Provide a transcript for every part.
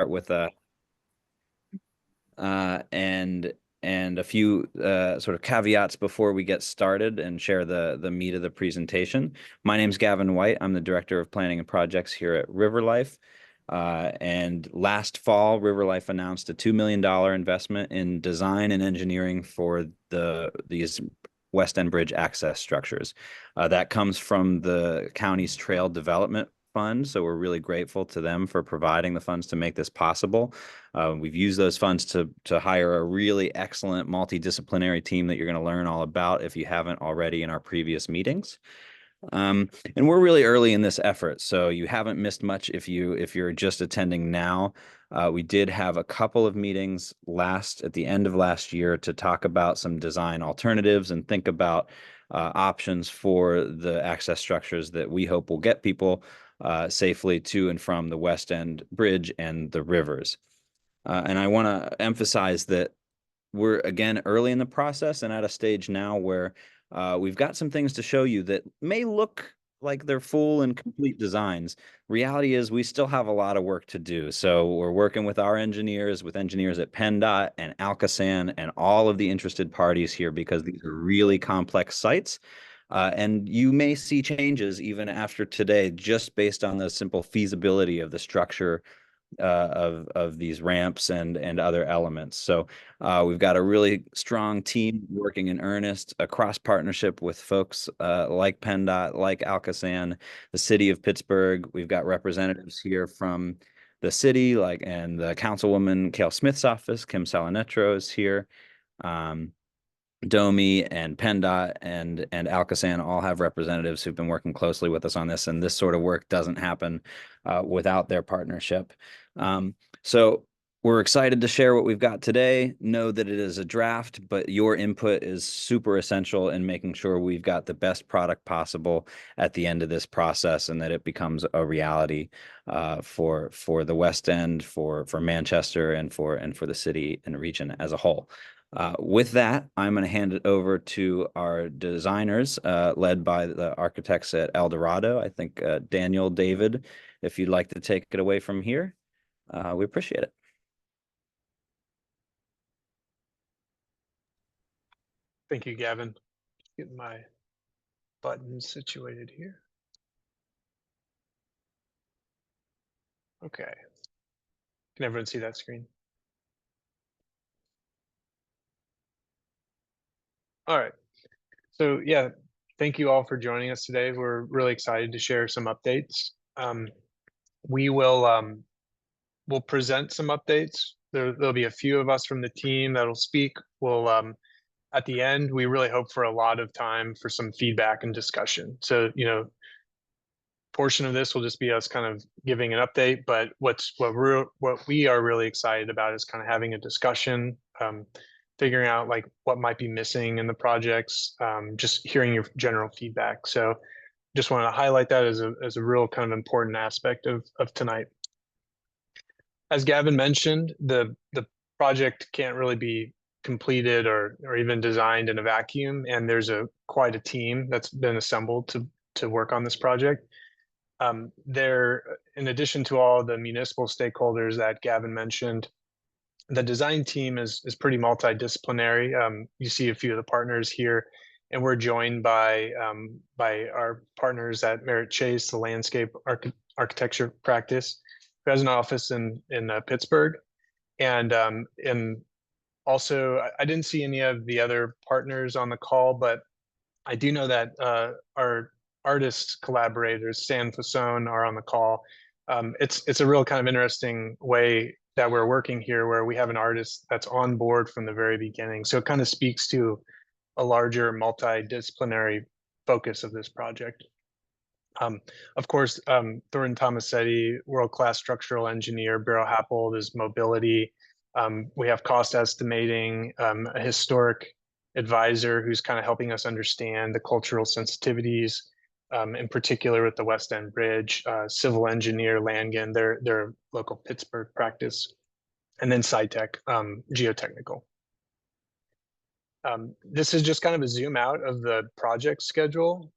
with uh, and and a few sort of caveats before we get started and share the meat of the presentation. My name's Gavin White. I'm the Director of Planning and Projects here at Riverlife. And last fall, Riverlife announced a $2 million investment in design and engineering for these West End Bridge access structures. That comes from the county's Trail Development Fund, so we're really grateful to them for providing the funds to make this possible. We've used those funds to hire a really excellent multidisciplinary team that you're going to learn all about if you haven't already in our previous meetings. And we're really early in this effort, so you haven't missed much if you're just attending now. We did have a couple of meetings at the end of last year to talk about some design alternatives and think about options for the access structures that we hope will get people safely to and from the West End Bridge and the rivers. And I want to emphasize that we're again early in the process and at a stage now where we've got some things to show you that may look like they're full and complete designs. Reality is we still have a lot of work to do. So we're working with our engineers, with engineers at PennDot and ALCOSAN and all of the interested parties here because these are really complex sites. And you may see changes even after today, just based on the simple feasibility of the structure of these ramps and other elements. So we've got a really strong team working in earnest, across partnership with folks like PennDOT, like ALCOSAN, the city of Pittsburgh. We've got representatives here from the city, and the councilwoman Cale Smith's office, Kim Salinetro is here. Domi and PennDOT and ALCOSAN all have representatives who've been working closely with us on this, and this sort of work doesn't happen without their partnership. So we're excited to share what we've got today. Know that it is a draft, but your input is super essential in making sure we've got the best product possible at the end of this process and that it becomes a reality for the West End, for Manchester, and for the city and region as a whole. With that, I'm going to hand it over to our designers, led by the architects at Dorado. I think Daniel, David, if you'd like to take it away from here, we appreciate it. Thank you, Gavin. Get my buttons situated here. Okay. Can everyone see that screen? All right. So yeah, thank you all for joining us today. We're really excited to share some updates. We will we'll present some updates. There'll be a few of us from the team that'll speak. We'll at the end, we really hope for a lot of time for some feedback and discussion. So, portion of this will just be us kind of giving an update, but what we are really excited about is kind of having a discussion, figuring out like what might be missing in the projects, just hearing your general feedback. So just wanted to highlight that as a real kind of important aspect of tonight. As Gavin mentioned, the project can't really be completed or even designed in a vacuum, and there's quite a team that's been assembled to work on this project. In addition to all the municipal stakeholders that Gavin mentioned, the design team is pretty multidisciplinary. You see a few of the partners here, and we're joined by our partners at Merritt Chase, the landscape architecture practice, who has an office in Pittsburgh, and also I didn't see any of the other partners on the call, but I do know that our artist collaborators, San Fasone, are on the call. It's a real kind of interesting way that we're working here, where we have an artist that's on board from the very beginning. So it kind of speaks to a larger multidisciplinary focus of this project. Of course, Thornton Tomasetti, world-class structural engineer, Beryl Happold is mobility. We have cost estimating, a historic advisor who's kind of helping us understand the cultural sensitivities, in particular with the West End Bridge, civil engineer Langen, their local Pittsburgh practice, and then SciTech, geotechnical. This is just kind of a zoom out of the project schedule.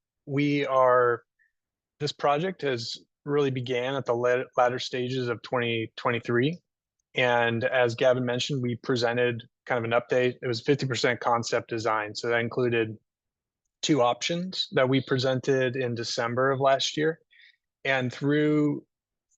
This project has really began at the latter stages of 2023. And as Gavin mentioned, we presented kind of an update. It was 50% concept design. So that included 2 options that we presented in December of last year. And through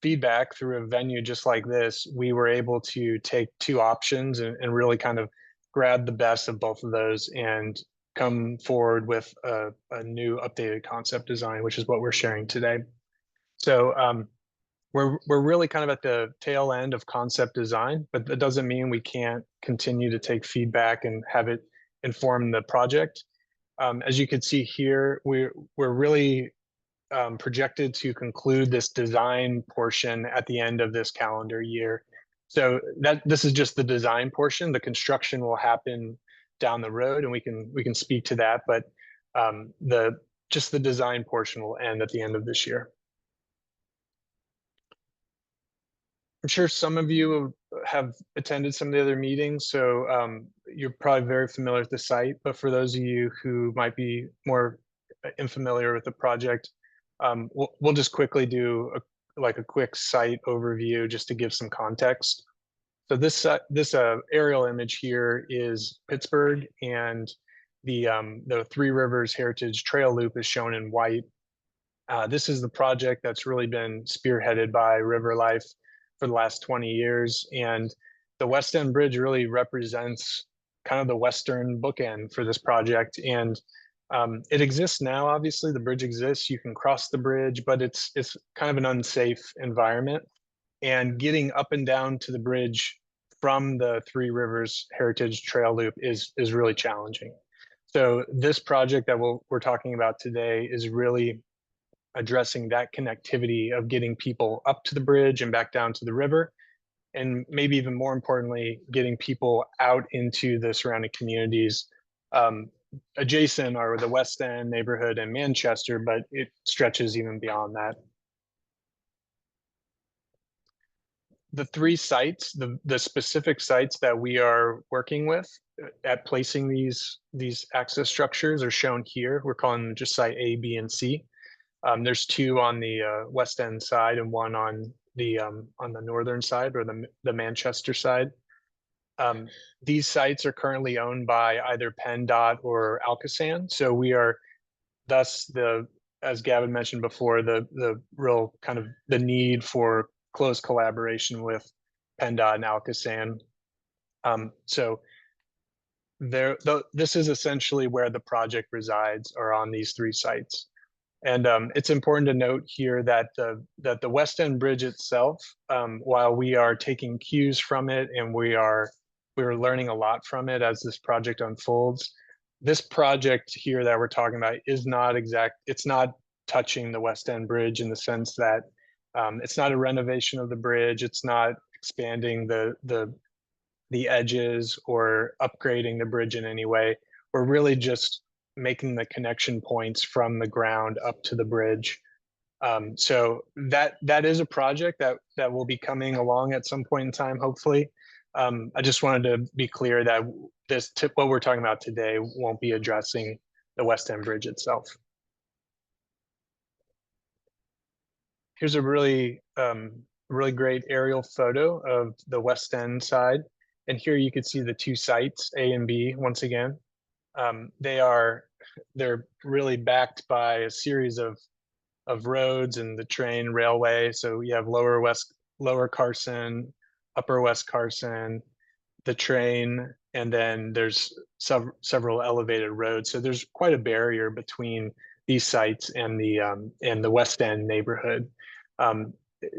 feedback through a venue just like this, we were able to take 2 options and really kind of grab the best of both of those and come forward with a new updated concept design, which is what we're sharing today. So we're really kind of at the tail end of concept design, but that doesn't mean we can't continue to take feedback and have it inform the project. As you can see here, we're really projected to conclude this design portion at the end of this calendar year. So this is just the design portion. The construction will happen down the road, and we can speak to that. But just the design portion will end at the end of this year. I'm sure some of you have attended some of the other meetings, so you're probably very familiar with the site. But for those of you who might be more unfamiliar with the project, we'll just quickly do a quick site overview just to give some context. So this aerial image here is Pittsburgh, and the Three Rivers Heritage Trail Loop is shown in white. This is the project that's really been spearheaded by Riverlife for the last 20 years. And the West End Bridge really represents kind of the Western bookend for this project. And it exists now, obviously, the bridge exists, you can cross the bridge, but it's kind of an unsafe environment. And getting up and down to the bridge from the Three Rivers Heritage Trail Loop is really challenging. So this project that we're talking about today is really addressing that connectivity of getting people up to the bridge and back down to the river, and maybe even more importantly, getting people out into the surrounding communities. Adjacent are the West End neighborhood and Manchester, but it stretches even beyond that. The 3 sites, the specific sites that we are working with at placing these access structures are shown here. We're calling them just site A, B, and C. There's 2 on the West End side and 1 on the northern side, or the Manchester side. These sites are currently owned by either PennDot or ALCOSAN. So we are thus as Gavin mentioned before, the real kind of the need for close collaboration with PennDot and ALCOSAN. So this is essentially where the project resides, or on these 3 sites. And it's important to note here that the West End Bridge itself, while we are taking cues from it and we're learning a lot from it as this project unfolds, this project here that we're talking about is not it's not touching the West End Bridge in the sense that it's not a renovation of the bridge, it's not expanding the edges or upgrading the bridge in any way. We're really just making the connection points from the ground up to the bridge. So that is a project that will be coming along at some point in time, hopefully. I just wanted to be clear that what we're talking about today won't be addressing the West End Bridge itself. Here's a really great aerial photo of the West End side. And here you can see the 2 sites, A and B, once again. They're really backed by a series of roads and the train railway. So you have Lower Carson, Upper West Carson, the train, and then there's several elevated roads. So there's quite a barrier between these sites and the West End neighborhood.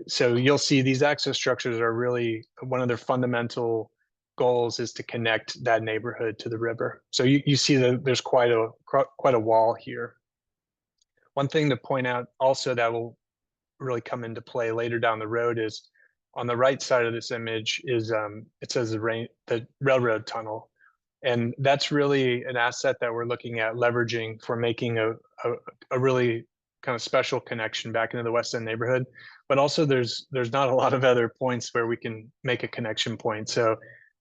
So you'll see these access structures are really one of their fundamental goals is to connect that neighborhood to the river. So you see that there's quite a wall here. One thing to point out also that will really come into play later down the road is on the right side of this image is it says the railroad tunnel. And that's really an asset that we're looking at leveraging for making a really kind of special connection back into the West End neighborhood. But also there's not a lot of other points where we can make a connection point. So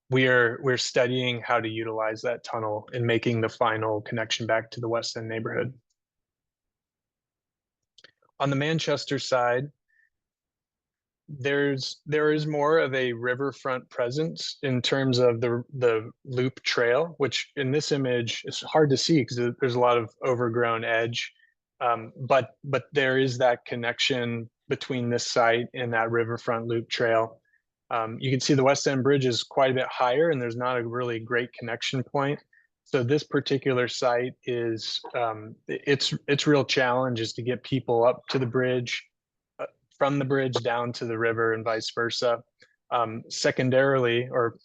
we're studying how to utilize that tunnel and making the final connection back to the West End neighborhood. On the Manchester side, there is more of a riverfront presence in terms of the loop trail, which in this image it's hard to see because there's a lot of overgrown edge. But there is that connection between this site and that riverfront loop trail. You can see the West End Bridge is quite a bit higher, and there's not a really great connection point. So this particular site is its real challenge is to get people up to the bridge, from the bridge down to the river, and vice versa. Secondarily, or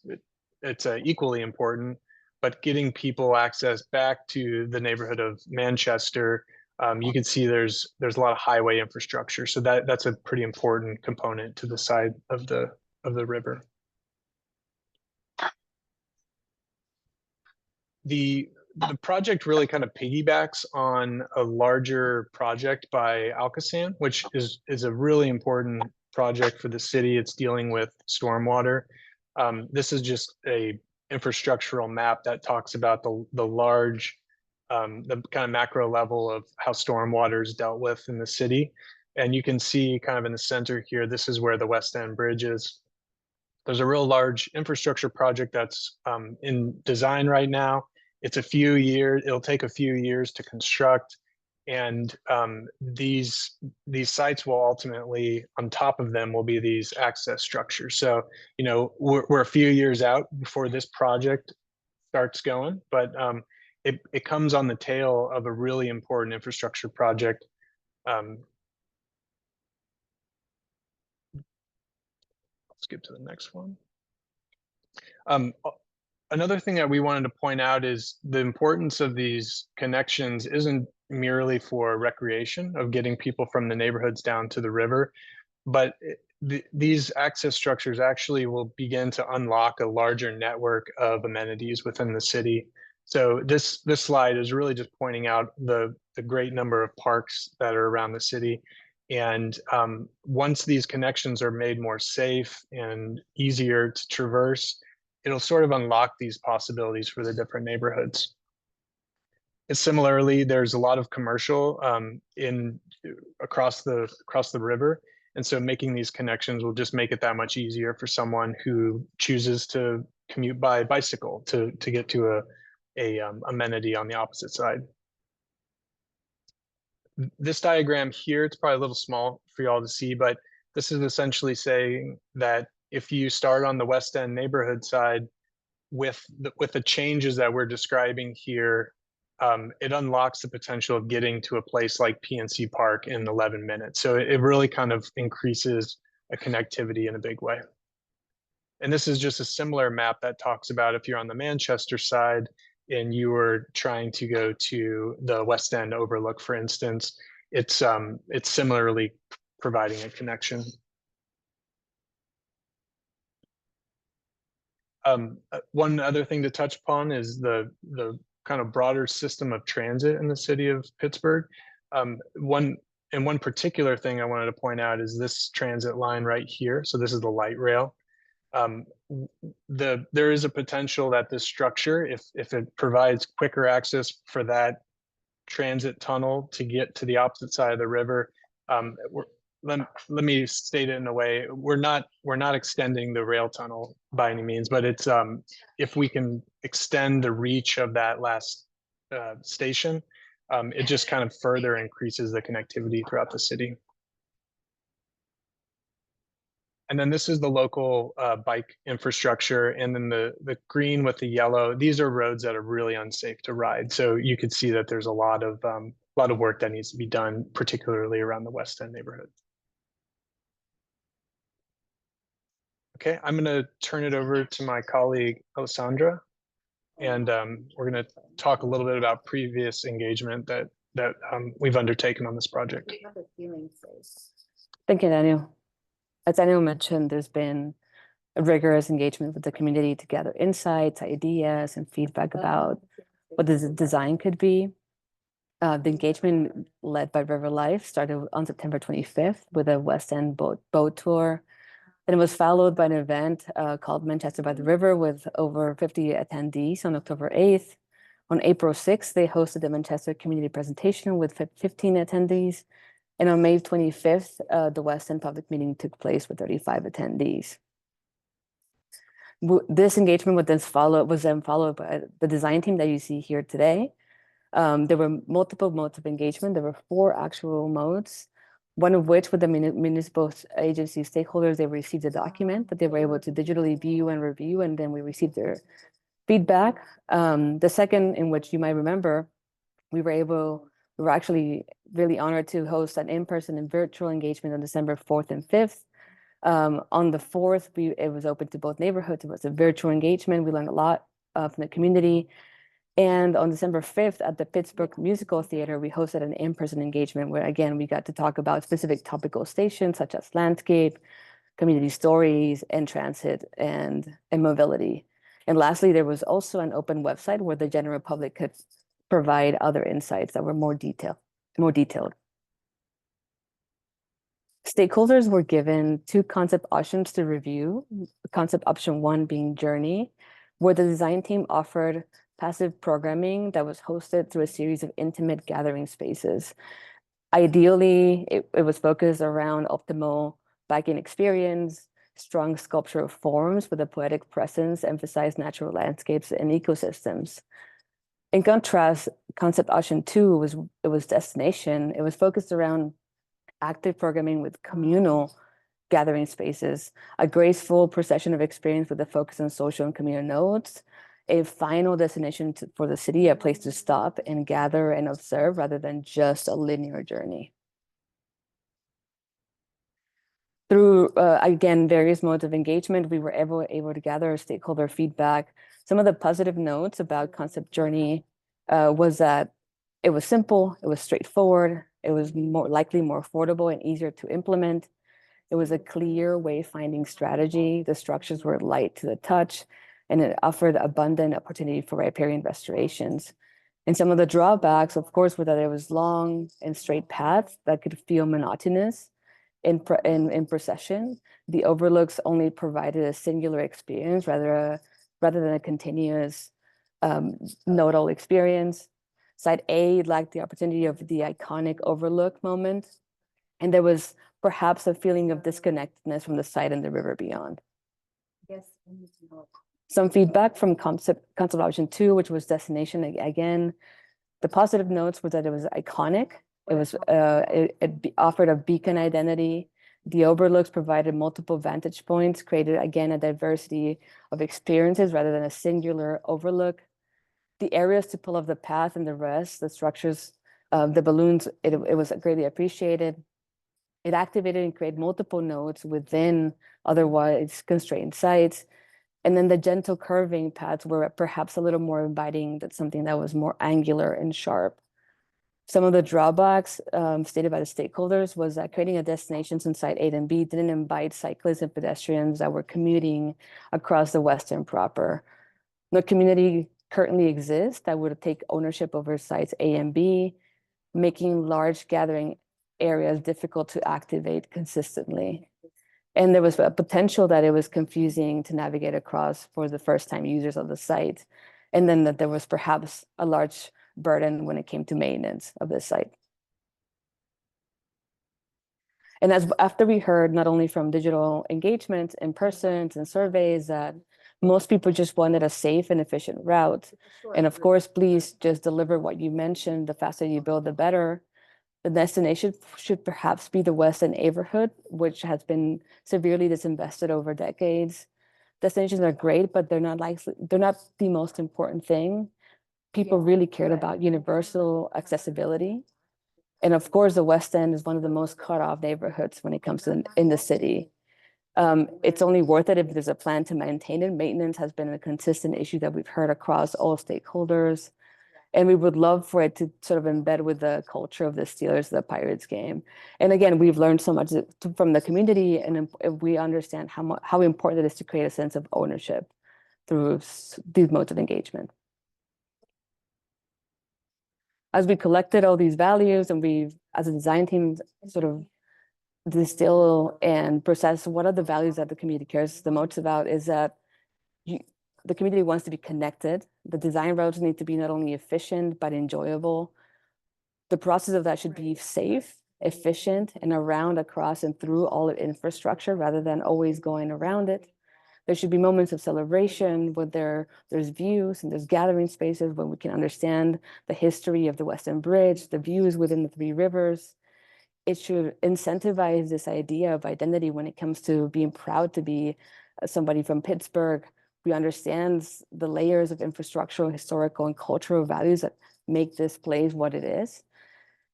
it's equally important, but getting people access back to the neighborhood of Manchester. You can see there's a lot of highway infrastructure, so that's a pretty important component to the side of the river. The project really kind of piggybacks on a larger project by ALCOSAN, which is a really important project for the city. It's dealing with stormwater. This is just a infrastructural map that talks about the large, the kind of macro level of how stormwater is dealt with in the city. And you can see kind of in the center here, this is where the West End Bridge is. There's a real large infrastructure project that's in design right now. It's a few years, it'll take a few years to construct. And these sites will ultimately, on top of them, will be these access structures. So, you know, we're a few years out before this project starts going, but it comes on the tail of a really important infrastructure project. Skip to the next one. Another thing that we wanted to point out is the importance of these connections isn't merely for recreation, of getting people from the neighborhoods down to the river, but these access structures actually will begin to unlock a larger network of amenities within the city. So this slide is really just pointing out the great number of parks that are around the city. And once these connections are made more safe and easier to traverse, it'll sort of unlock these possibilities for the different neighborhoods. And similarly, there's a lot of commercial across the river. And so making these connections will just make it that much easier for someone who chooses to commute by bicycle to get to a amenity on the opposite side. This diagram here, it's probably a little small for y'all to see, but this is essentially saying that if you start on the West End neighborhood side with the changes that we're describing here, it unlocks the potential of getting to a place like PNC Park in 11 minutes. So it really kind of increases a connectivity in a big way. And this is just a similar map that talks about if you're on the Manchester side and you were trying to go to the West End overlook, for instance, it's similarly providing a connection. One other thing to touch upon is the kind of broader system of transit in the city of Pittsburgh. One particular thing I wanted to point out is this transit line right here. So this is the light rail. There is a potential that this structure, if it provides quicker access for that transit tunnel to get to the opposite side of the river, let me state it in a way, we're not extending the rail tunnel by any means, but it's if we can extend the reach of that last station, it just kind of further increases the connectivity throughout the city. And then this is the local bike infrastructure. And then the green with the yellow, these are roads that are really unsafe to ride. So you could see that there's a lot of work that needs to be done, particularly around the West End neighborhood. Okay, I'm going to turn it over to my colleague, Alessandra, and we're going to talk a little bit about previous engagement that we've undertaken on this project. Thank you, Daniel. As Daniel mentioned, there's been a rigorous engagement with the community to gather insights, ideas, and feedback about what the design could be. The engagement led by Riverlife started on September 25th with a West End boat tour. Then it was followed by an event called Manchester by the River with over 50 attendees on October 8th. On April 6th, they hosted a Manchester community presentation with 15 attendees. And on May 25th, the West End public meeting took place with 35 attendees. This engagement was then followed by the design team that you see here today. There were multiple modes of engagement. There were 4 actual modes, one of which with the municipal agency stakeholders, they received a document that they were able to digitally view and review, and then we received their feedback. The second, in which you might remember, we were actually really honored to host an in-person and virtual engagement on December 4th and 5th. On the 4th, it was open to both neighborhoods. It was a virtual engagement. We learned a lot from the community. And on December 5th at the Pittsburgh Musical Theater, we hosted an in-person engagement where, again, we got to talk about specific topical stations such as landscape, community stories, and transit and mobility. And lastly, there was also an open website where the general public could provide other insights that were more detailed. Stakeholders were given 2 concept options to review. Concept option 1 being Journey, where the design team offered passive programming that was hosted through a series of intimate gathering spaces. Ideally, it was focused around optimal biking experience, strong sculptural forms with a poetic presence, emphasized natural landscapes and ecosystems. In contrast, concept option 2 was Destination. It was focused around active programming with communal gathering spaces, a graceful procession of experience with a focus on social and communal nodes, a final destination for the city, a place to stop and gather and observe rather than just a linear journey. Through, again, various modes of engagement, we were able to gather stakeholder feedback. Some of the positive notes about Concept Journey was that it was simple, it was straightforward, it was more affordable and easier to implement. It was a clear wayfinding strategy. The structures were light to the touch, and it offered abundant opportunity for riparian restorations. And some of the drawbacks, of course, were that it was long and straight paths that could feel monotonous in procession. The overlooks only provided a singular experience rather than a continuous nodal experience. Side A lacked the opportunity of the iconic overlook moment, and there was perhaps a feeling of disconnectedness from the site and the river beyond. Some feedback from concept option 2, which was Destination. Again, the positive notes were that it was iconic. It offered a beacon identity. The overlooks provided multiple vantage points, created again a diversity of experiences rather than a singular overlook. The areas to pull off the path and the rest, the structures, the balloons, it was greatly appreciated. It activated and created multiple nodes within otherwise constrained sites. And then the gentle curving paths were perhaps a little more inviting, than something that was more angular and sharp. Some of the drawbacks stated by the stakeholders was that creating a destination in site A and B didn't invite cyclists and pedestrians that were commuting across the Western proper. No community currently exists that would take ownership over sites A and B, making large gathering areas difficult to activate consistently. And there was a potential that it was confusing to navigate across for the first-time users of the site. And then that there was perhaps a large burden when it came to maintenance of this site. And after we heard not only from digital engagement in person and surveys that most people just wanted a safe and efficient route. And of course, please just deliver what you mentioned. The faster you build, the better. The destination should perhaps be the West End neighborhood, which has been severely disinvested over decades. Destinations are great, but they're not the most important thing. People really cared about universal accessibility. And of course, the West End is one of the most cut off neighborhoods when it comes to in the city. It's only worth it if there's a plan to maintain it. Maintenance has been a consistent issue that we've heard across all stakeholders. And we would love for it to sort of embed with the culture of the Steelers, the Pirates game. And again, we've learned so much from the community, and we understand how important it is to create a sense of ownership through these modes of engagement. As we collected all these values and we, as a design team, sort of distill and process what are the values that the community cares the most about, is that the community wants to be connected. The design roads need to be not only efficient, but enjoyable. The process of that should be safe efficient and around, across, and through all of infrastructure rather than always going around it. There should be moments of celebration where there's views and there's gathering spaces where we can understand the history of the Western Bridge, the views within the three rivers. It should incentivize this idea of identity when it comes to being proud to be somebody from Pittsburgh. We understand the layers of infrastructural, historical, and cultural values that make this place what it is.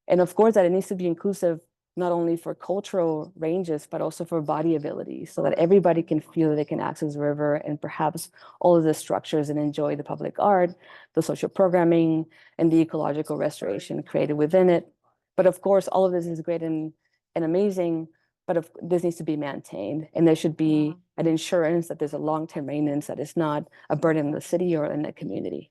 And of course, that it needs to be inclusive not only for cultural ranges, but also for body ability, so that everybody can feel that they can access the river and perhaps all of the structures and enjoy the public art, the social programming, and the ecological restoration created within it. But of course, all of this is great and amazing, but this needs to be maintained. And there should be an insurance that there's a long-term maintenance that is not a burden on the city or in the community.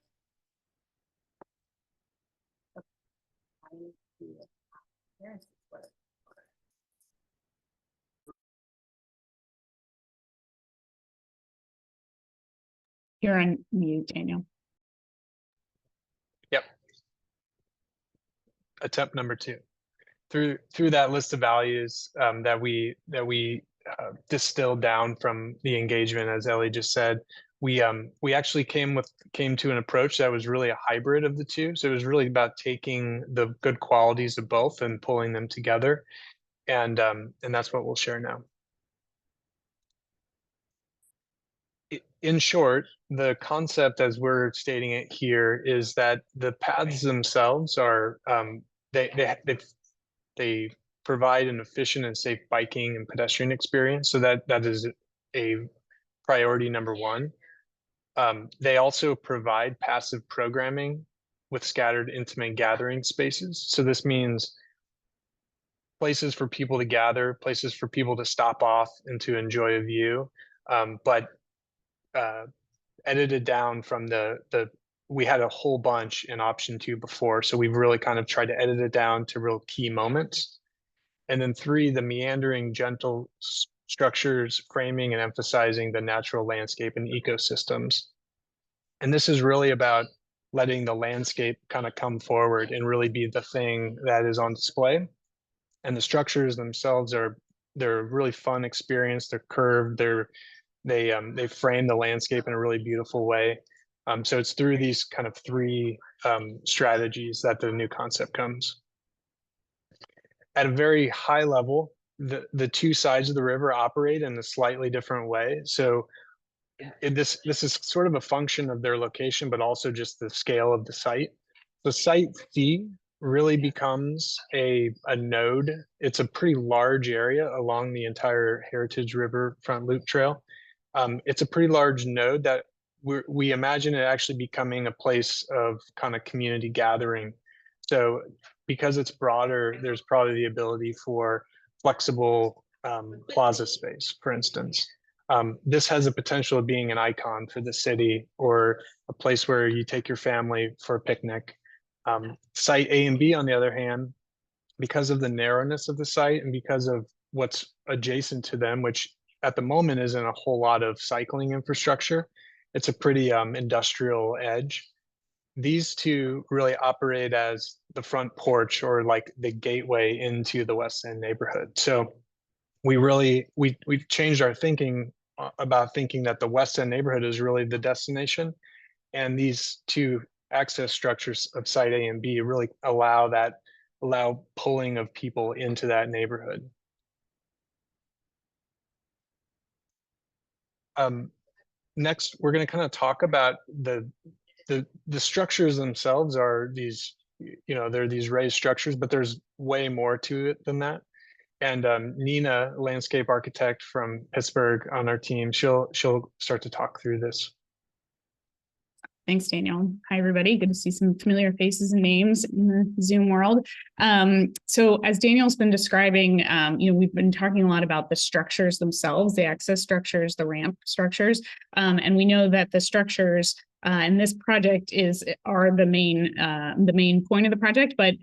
You're on mute, Daniel. Yep. Attempt number 2. Through that list of values that we distilled down from the engagement, as Ellie just said, we actually came to an approach that was really a hybrid of the two. So it was really about taking the good qualities of both and pulling them together, and that's what we'll share now. In short, the concept as we're stating it here is that the paths themselves are they provide an efficient and safe biking and pedestrian experience. So that is a priority number 1. They also provide passive programming with scattered intimate gathering spaces. So this means places for people to gather, places for people to stop off and to enjoy a view, but edited down from we had a whole bunch in option 2 before, so we've really kind of tried to edit it down to real key moments. And then 3, the meandering, gentle structures, framing and emphasizing the natural landscape and ecosystems. And this is really about letting the landscape kind of come forward and really be the thing that is on display. And the structures themselves they're a really fun experience. They're curved, they frame the landscape in a really beautiful way. So it's through these kind of 3 strategies that the new concept comes. At a very high level, the 2 sides of the river operate in a slightly different way. So this is sort of a function of their location, but also just the scale of the site. The site C really becomes a node. It's a pretty large area along the entire Heritage Riverfront Loop Trail. It's a pretty large node that we imagine it actually becoming a place of kind of community gathering. So because it's broader, there's probably the ability for flexible plaza space, for instance. This has a potential of being an icon for the city, or a place where you take your family for a picnic. Site A and B, on the other hand, because of the narrowness of the site and because of what's adjacent to them, which at the moment isn't a whole lot of cycling infrastructure, it's a pretty industrial edge. These 2 really operate as the front porch, or like the gateway into the West End neighborhood. So we've changed our thinking about thinking that the West End neighborhood is really the destination, and these 2 access structures of site A and B really allow pulling of people into that neighborhood. Next, we're going to kind of talk about the structures themselves. Are these, they're these raised structures, but there's way more to it than that. And Nina, landscape architect from Pittsburgh on our team, she'll start to talk through this. Thanks, Daniel. Hi, everybody. Good to see some familiar faces and names in the Zoom world. So as Daniel's been describing, we've been talking a lot about the structures themselves, the access structures, the ramp structures. And we know that the structures And this project are the main point of the project, but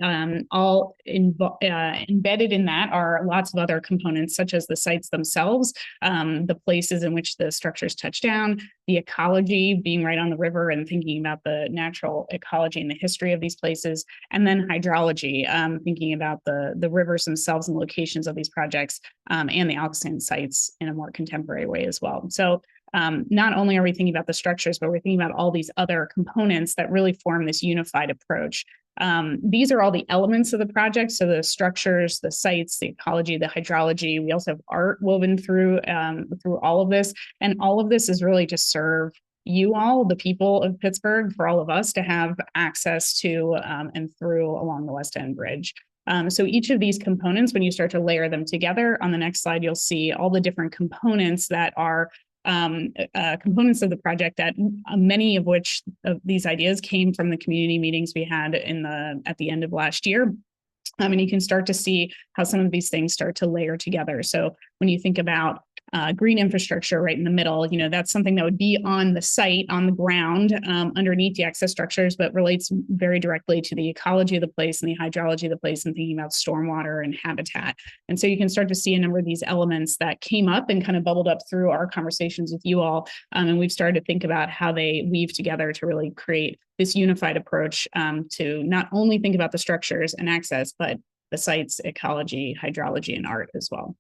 embedded in that are lots of other components, such as the sites themselves, the places in which the structures touch down, the ecology, being right on the river and thinking about the natural ecology and the history of these places, and then hydrology, thinking about the rivers themselves and locations of these projects, and the ALCOSAN sites in a more contemporary way as well. So not only are we thinking about the structures, but we're thinking about all these other components that really form this unified approach. These are all the elements of the project. So the structures, the sites, the ecology, the hydrology. We also have art woven through all of this. And all of this is really to serve you all, the people of Pittsburgh, for all of us to have access to and through along the West End Bridge. So each of these components, when you start to layer them together, on the next slide, you'll see all the different components that are components of the project, that many of which of these ideas came from the community meetings we had at the end of last year. And you can start to see how some of these things start to layer together. So when you think about green infrastructure right in the middle, that's something that would be on the site, on the ground, underneath the access structures, but relates very directly to the ecology of the place and the hydrology of the place, and thinking about stormwater and habitat. And so you can start to see a number of these elements that came up and kind of bubbled up through our conversations with you all. And we've started to think about how they weave together to really create this unified approach, to not only think about the structures and access, but the sites, ecology, hydrology, and art as well.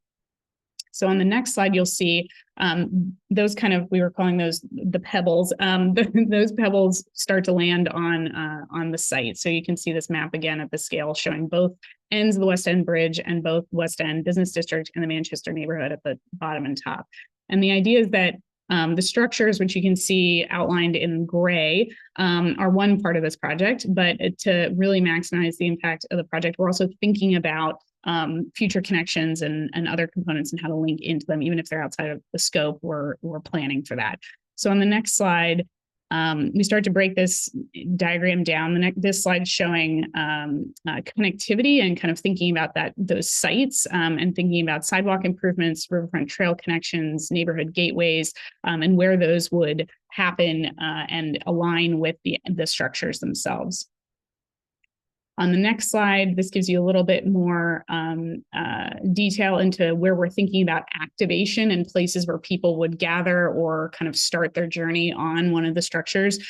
So on the next slide, you'll see those we were calling those the pebbles. Those pebbles start to land on the site. So you can see this map again at the scale, showing both ends of the West End Bridge and both West End Business District and the Manchester neighborhood at the bottom and top. And the idea is that the structures, which you can see outlined in gray, are one part of this project, but to really maximize the impact of the project, we're also thinking about future connections and other components and how to link into them, even if they're outside of the scope. We're planning for that. So on the next slide, we start to break this diagram down. This slide is showing connectivity and kind of thinking about those sites, and thinking about sidewalk improvements, riverfront trail connections, neighborhood gateways, and where those would happen and align with the structures themselves. On the next slide, this gives you a little bit more detail into where we're thinking about activation and places where people would gather or kind of start their journey on one of the structures.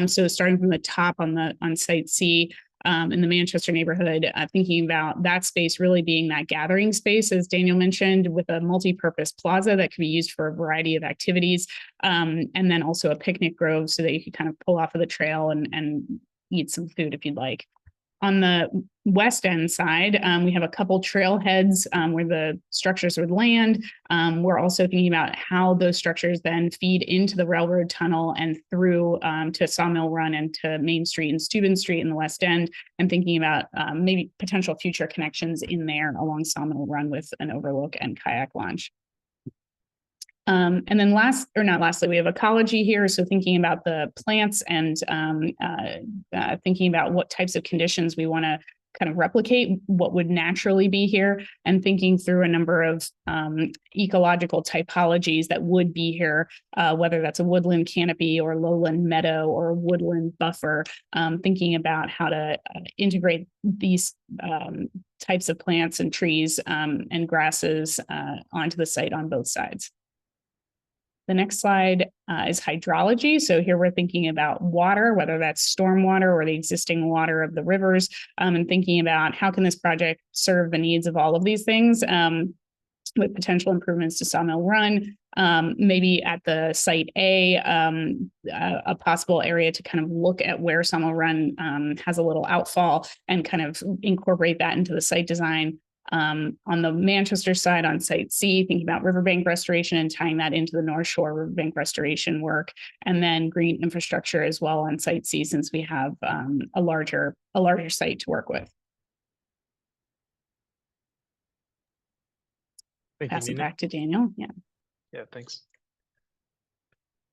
So starting from the top on Site C, in the Manchester neighborhood, thinking about that space really being that gathering space, as Daniel mentioned, with a multi-purpose plaza that could be used for a variety of activities, and then also a picnic grove so that you could kind of pull off of the trail and eat some food if you'd like. On the West End side, we have a couple trailheads where the structures would land. We're also thinking about how those structures then feed into the railroad tunnel and through to Sawmill Run and to Main Street and Steuben Street in the West End, and thinking about maybe potential future connections in there along Sawmill Run with an overlook and kayak launch. And then lastly, we have ecology here. So thinking about the plants and thinking about what types of conditions we want to kind of replicate, what would naturally be here, and thinking through a number of ecological typologies that would be here, whether that's a woodland canopy or lowland meadow or woodland buffer, thinking about how to integrate these types of plants and trees and grasses onto the site on both sides. The next slide is hydrology. So here we're thinking about water, whether that's stormwater or the existing water of the rivers, and thinking about how can this project serve the needs of all of these things, with potential improvements to Sawmill Run, maybe at the Site A, a possible area to kind of look at where Sawmill Run has a little outfall and kind of incorporate that into the site design. On the Manchester side, on Site C, thinking about riverbank restoration and tying that into the North Shore riverbank restoration work, and then green infrastructure as well on Site C, since we have a larger site to work with. Thank Pass you, it Nina. back to Daniel. Yeah, thanks.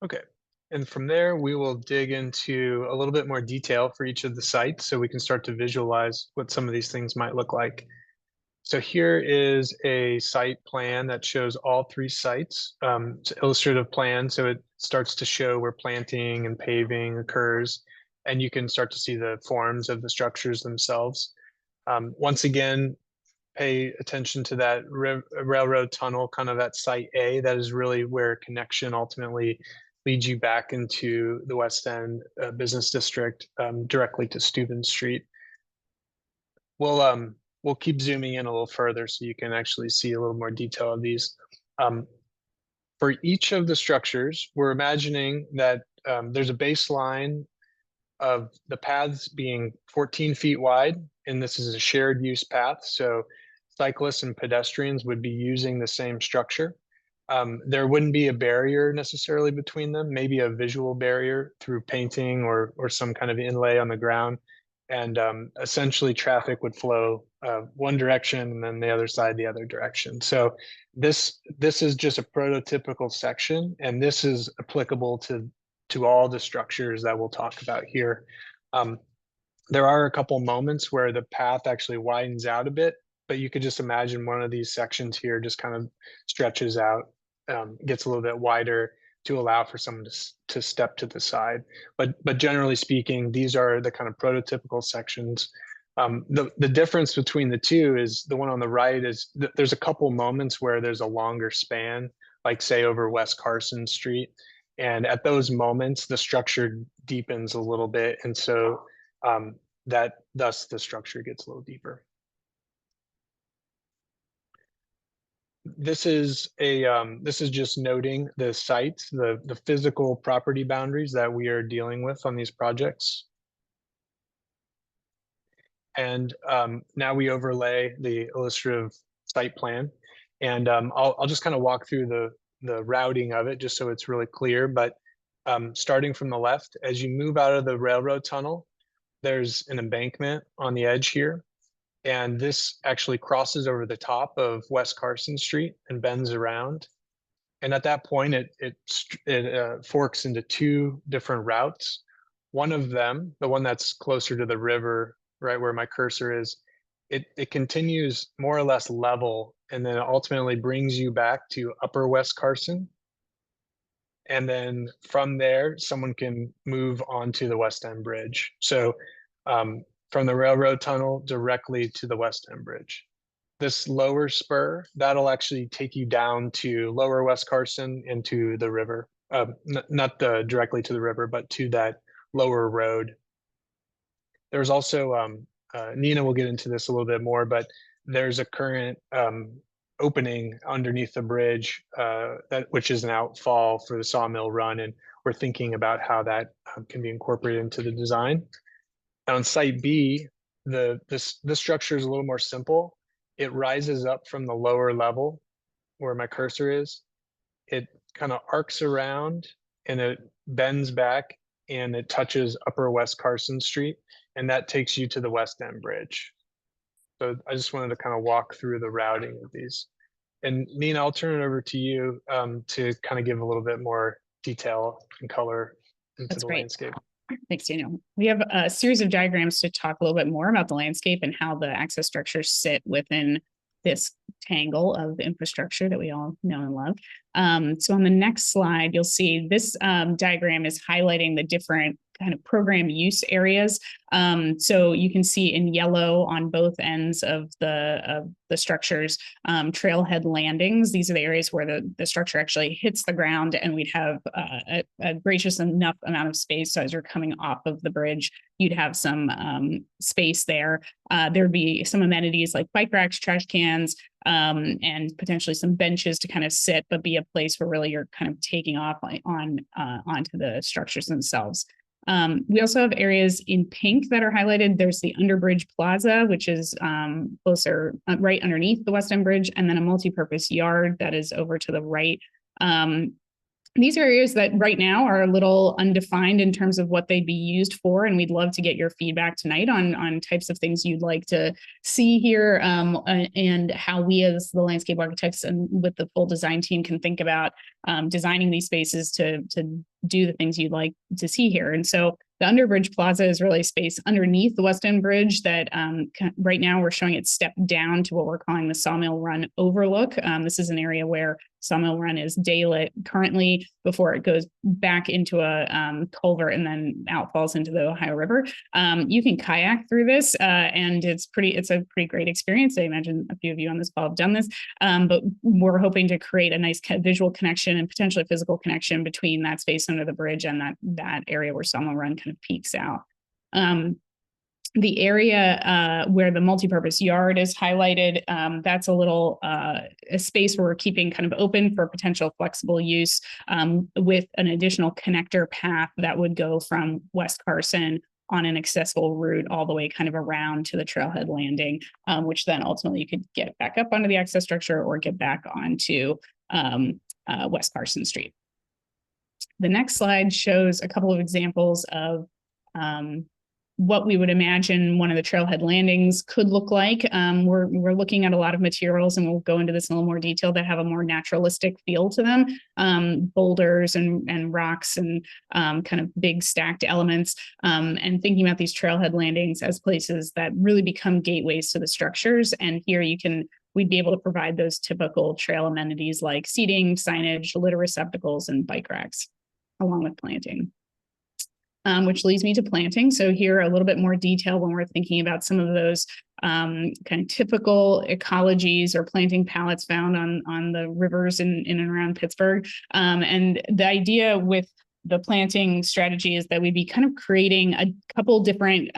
Okay, and from there, we will dig into a little bit more detail for each of the sites so we can start to visualize what some of these things might look like. So here is a site plan that shows all 3 sites. It's an illustrative plan, so it starts to show where planting and paving occurs, and you can start to see the forms of the structures themselves. Once again, pay attention to that railroad tunnel kind of at site A. That is really where connection ultimately leads you back into the West End business district, directly to Steuben Street. We'll keep zooming in a little further so you can actually see a little more detail of these. For each of the structures, we're imagining that there's a baseline of the paths being 14 feet wide, and this is a shared use path. So cyclists and pedestrians would be using the same structure. There wouldn't be a barrier necessarily between them, maybe a visual barrier through painting or some kind of inlay on the ground. And essentially traffic would flow one direction and then the other side the other direction. So this is just a prototypical section, and this is applicable to all the structures that we'll talk about here. There are a couple moments where the path actually widens out a bit, but you could just imagine one of these sections here just kind of stretches out, gets a little bit wider to allow for someone to step to the side. But generally speaking, these are the kind of prototypical sections. The difference between the two is the one on the right is there's a couple moments where there's a longer span, like say over West Carson Street. And at those moments, the structure deepens a little bit. And so thus the structure gets a little deeper. This is just noting the sites, the physical property boundaries that we are dealing with on these projects. And now we overlay the illustrative site plan. And I'll just kind of walk through the routing of it just so it's really clear. But starting from the left, as you move out of the railroad tunnel, there's an embankment on the edge here. And this actually crosses over the top of West Carson Street and bends around. And at that point, it forks into 2 different routes. One of them, the one that's closer to the river, right where my cursor is, it continues more or less level, and then it ultimately brings you back to Upper West Carson. And then from there, someone can move onto the West End Bridge. So from the railroad tunnel directly to the West End Bridge. This lower spur, that'll actually take you down to Lower West Carson into the river. Not directly to the river, but to that lower road. There's also, Nina will get into this a little bit more, but there's a current opening underneath the bridge, which is an outfall for the sawmill run. And we're thinking about how that can be incorporated into the design. On site B, the structure is a little more simple. It rises up from the lower level where my cursor is. It kind of arcs around and it bends back and it touches Upper West Carson Street, and that takes you to the West End Bridge. So I just wanted to kind of walk through the routing of these. And Nina, I'll turn it over to you to kind of give a little bit more detail and color into the landscape. Thanks, Daniel. We have a series of diagrams to talk a little bit more about the landscape and how the access structures sit within this tangle of infrastructure that we all know and love. So on the next slide, you'll see this diagram is highlighting the different kind of program use areas. So you can see in yellow on both ends of the structures, trailhead landings. These are the areas where the structure actually hits the ground, and we'd have a gracious enough amount of space. So as you're coming off of the bridge, you'd have some space there. There'd be some amenities like bike racks, trash cans, and potentially some benches to kind of sit, but be a place where really you're kind of taking off onto the structures themselves. We also have areas in pink that are highlighted. There's the Underbridge Plaza, which is closer, right underneath the West End Bridge, and then a multi-purpose yard that is over to the right. These are areas that right now are a little undefined in terms of what they'd be used for, and we'd love to get your feedback tonight on types of things you'd like to see here, and how we as the landscape architects and with the full design team can think about designing these spaces to do the things you'd like to see here. And so The underbridge plaza is really space underneath the West End Bridge that right now we're showing it stepped down to what we're calling the Sawmill Run overlook. This is an area where Sawmill Run is daylit currently before it goes back into a culvert and then outfalls into the Ohio River. You can kayak through this and it's a pretty great experience. I imagine a few of you on this call have done this, but we're hoping to create a nice visual connection and potentially physical connection between that space under the bridge and that area where Sawmill Run kind of peaks out. The area where the multipurpose yard is highlighted, that's a space where we're keeping kind of open for potential flexible use with an additional connector path that would go from West Carson on an accessible route all the way kind of around to the trailhead landing, which then ultimately you could get back up onto the access structure or get back onto West Carson Street. The next slide shows a couple of examples of what we would imagine one of the trailhead landings could look like. We're looking at a lot of materials, and we'll go into this in a little more detail, that have a more naturalistic feel to them, boulders and rocks and kind of big stacked elements, and thinking about these trailhead landings as places that really become gateways to the structures. And here we'd be able to provide those typical trail amenities like seating, signage, litter receptacles, and bike racks, along with planting. Which leads me to planting. So here a little bit more detail when we're thinking about some of those kind of typical ecologies or planting palettes found on the rivers in and around Pittsburgh. And the idea with the planting strategy is that we'd be kind of creating a couple different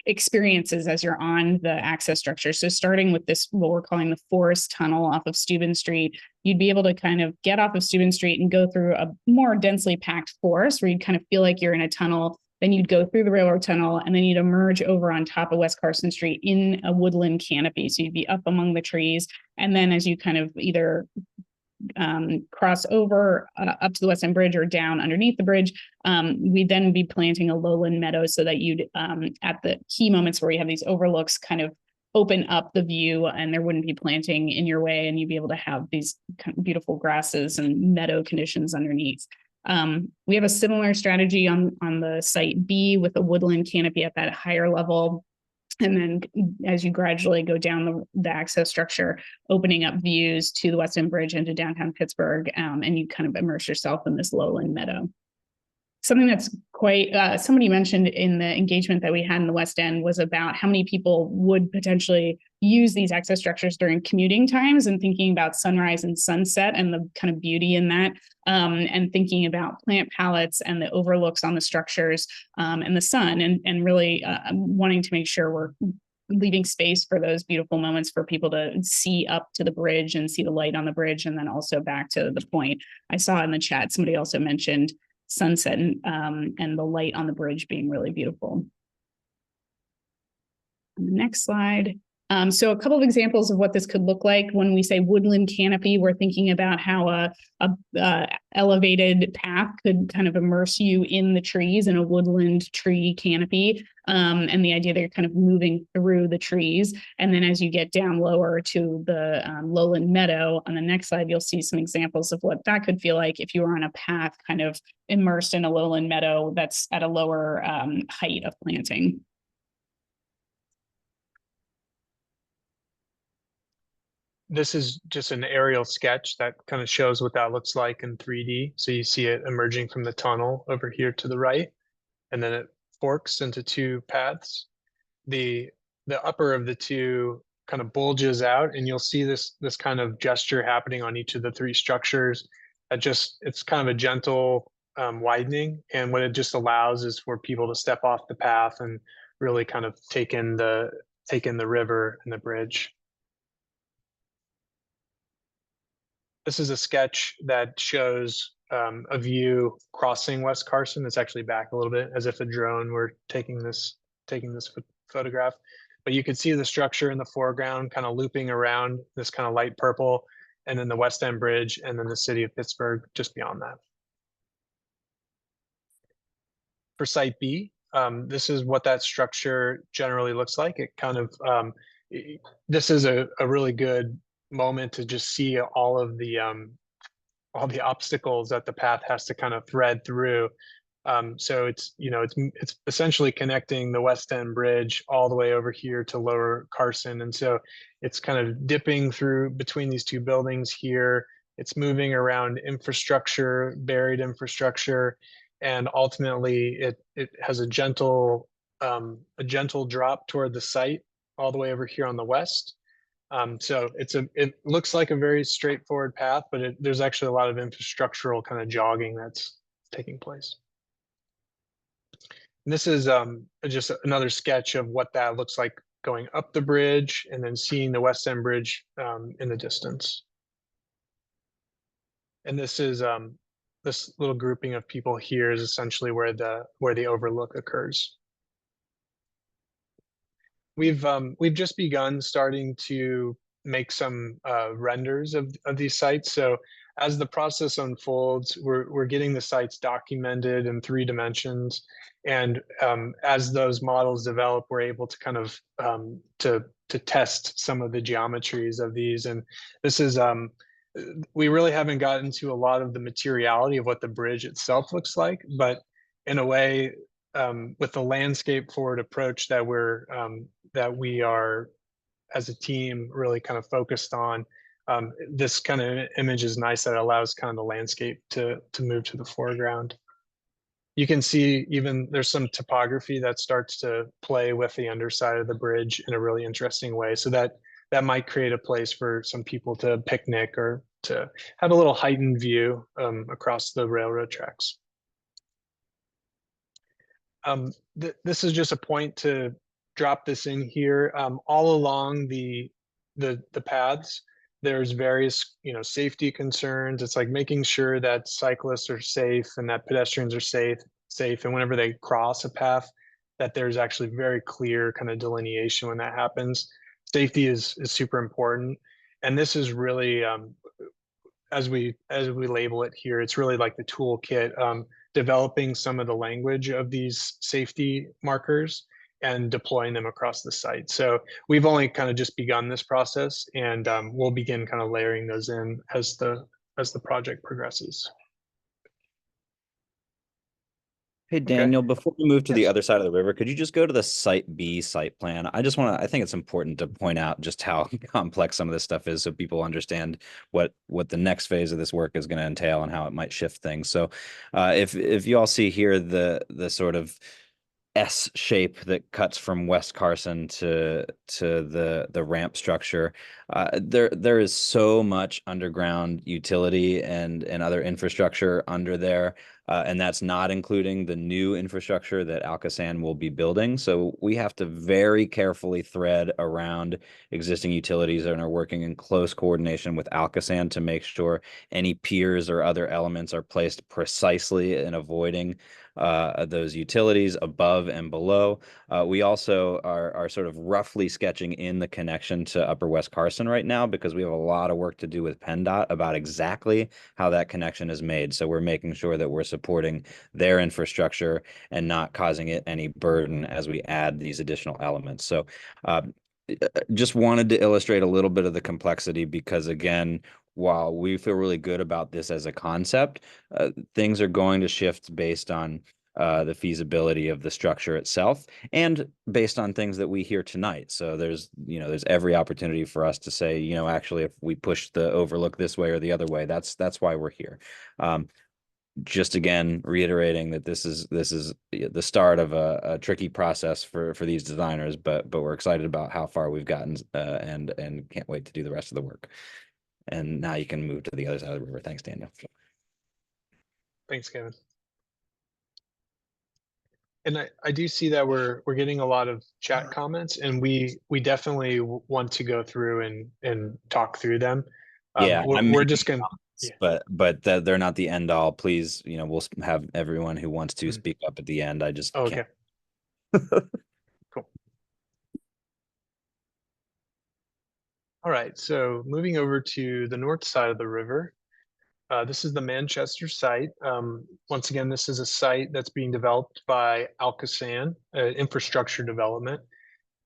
experiences as you're on the access structure. So starting with this, what we're calling the forest tunnel off of Steuben Street, you'd be able to kind of get off of Steuben Street and go through a more densely packed forest where you'd kind of feel like you're in a tunnel. Then you'd go through the railroad tunnel and then you'd emerge over on top of West Carson Street in a woodland canopy. So you'd be up among the trees. And then as you kind of either cross over up to the West End Bridge or down underneath the bridge, we'd then be planting a lowland meadow so that you'd, at the key moments where you have these overlooks, kind of open up the view and there wouldn't be planting in your way, and you'd be able to have these kind of beautiful grasses and meadow conditions underneath. We have a similar strategy on the site B with a woodland canopy at that higher level. And then as you gradually go down the access structure, opening up views to the West End Bridge into downtown Pittsburgh, and you kind of immerse yourself in this lowland meadow. Something that's quite, somebody mentioned in the engagement that we had in the West End was about how many people would potentially use these access structures during commuting times, and thinking about sunrise and sunset and the kind of beauty in that, and thinking about plant palettes and the overlooks on the structures and the sun, and really wanting to make sure we're leaving space for those beautiful moments for people to see up to the bridge and see the light on the bridge, and then also back to the point. I saw in the chat, somebody also mentioned sunset and the light on the bridge being really beautiful. On the next slide. So a couple of examples of what this could look like. When we say woodland canopy, we're thinking about how a elevated path could kind of immerse you in the trees in a woodland tree canopy. And the idea that you're kind of moving through the trees. And then as you get down lower to the lowland meadow, on the next slide, you'll see some examples of what that could feel like if you were on a path kind of immersed in a lowland meadow that's at a lower height of planting. This is just an aerial sketch that kind of shows what that looks like in 3D. So you see it emerging from the tunnel over here to the right, and then it forks into two paths. The upper of the two kind of bulges out, and you'll see this kind of gesture happening on each of the three structures. It's kind of a gentle widening, and what it just allows is for people to step off the path and really kind of take in the river and the bridge. This is a sketch that shows a view crossing West Carson. It's actually back a little bit, as if a drone were taking this photograph. But you can see the structure in the foreground kind of looping around this kind of light purple, and then the West End Bridge, and then the city of Pittsburgh just beyond that. For Site B, this is what that structure generally looks like. It kind of, this is a really good moment to just see all the obstacles that the path has to kind of thread through. So it's, it's essentially connecting the West End Bridge all the way over here to Lower Carson. And so it's kind of dipping through between these two buildings here. It's moving around infrastructure, buried infrastructure, and ultimately it has a gentle drop toward the site all the way over here on the west. So it looks like a very straightforward path, but there's actually a lot of infrastructural kind of jogging that's taking place. And this is just another sketch of what that looks like going up the bridge and then seeing the West End Bridge in the distance. And this is this little grouping of people here is essentially where the overlook occurs. We've just begun starting to make some renders of these sites. So as the process unfolds, we're getting the sites documented in 3 dimensions. And as those models develop, we're able to kind of to test some of the geometries of these. And this is we really haven't gotten to a lot of the materiality of what the bridge itself looks like, but in a way, with the landscape forward approach that we are as a team really kind of focused on, this kind of image is nice that allows kind of the landscape to move to the foreground. You can see even there's some topography that starts to play with the underside of the bridge in a really interesting way. So that might create a place for some people to picnic or to have a little heightened view across the railroad tracks. This is just a point to drop this in here. All along the paths, there's various safety concerns. It's like making sure that cyclists are safe and that pedestrians are safe, and whenever they cross a path, that there's actually very clear kind of delineation when that happens. Safety is super important, and this is really as we label it here, it's really like the toolkit, developing some of the language of these safety markers and deploying them across the site. So we've only kind of just begun this process, and we'll begin kind of layering those in as the project progresses. Hey, Daniel, before we move to the Yes. other side of the river, could you just go to the Site B site plan? I think it's important to point out just how complex some of this stuff is so people understand what the next phase of this work is going to entail and how it might shift things. So if you all see here the sort of S shape that cuts from West Carson to the ramp structure. There is so much underground utility and other infrastructure under there. And that's not including the new infrastructure that ALCOSAN will be building. So we have to very carefully thread around existing utilities and are working in close coordination with ALCOSAN to make sure any piers or other elements are placed precisely in avoiding those utilities above and below. We also are sort of roughly sketching in the connection to Upper West Carson right now because we have a lot of work to do with PennDot about exactly how that connection is made. So we're making sure that we're supporting their infrastructure and not causing it any burden as we add these additional elements. So just wanted to illustrate a little bit of the complexity because, again, while we feel really good about this as a concept, things are going to shift based on the feasibility of the structure itself and based on things that we hear tonight. So there's every opportunity for us to say, actually, if we push the overlook this way or the other way, that's why we're here. Just again, reiterating that this is the start of a tricky process for these designers, but we're excited about how far we've gotten and can't wait to do the rest of the work. And now you can move to the other side of the river. Thanks, Daniel. Thanks, Kevin. And I do see that we're getting a lot of chat comments, and we definitely want to go through and talk through them. Yeah, we're just gonna. Yeah. But they're not the end all. Please, we'll have everyone who wants to speak up at the end. I just okay. can't. Cool. All right, so moving over to the north side of the river. This is the Manchester site. Once again, this is a site that's being developed by ALCOSAN, infrastructure development.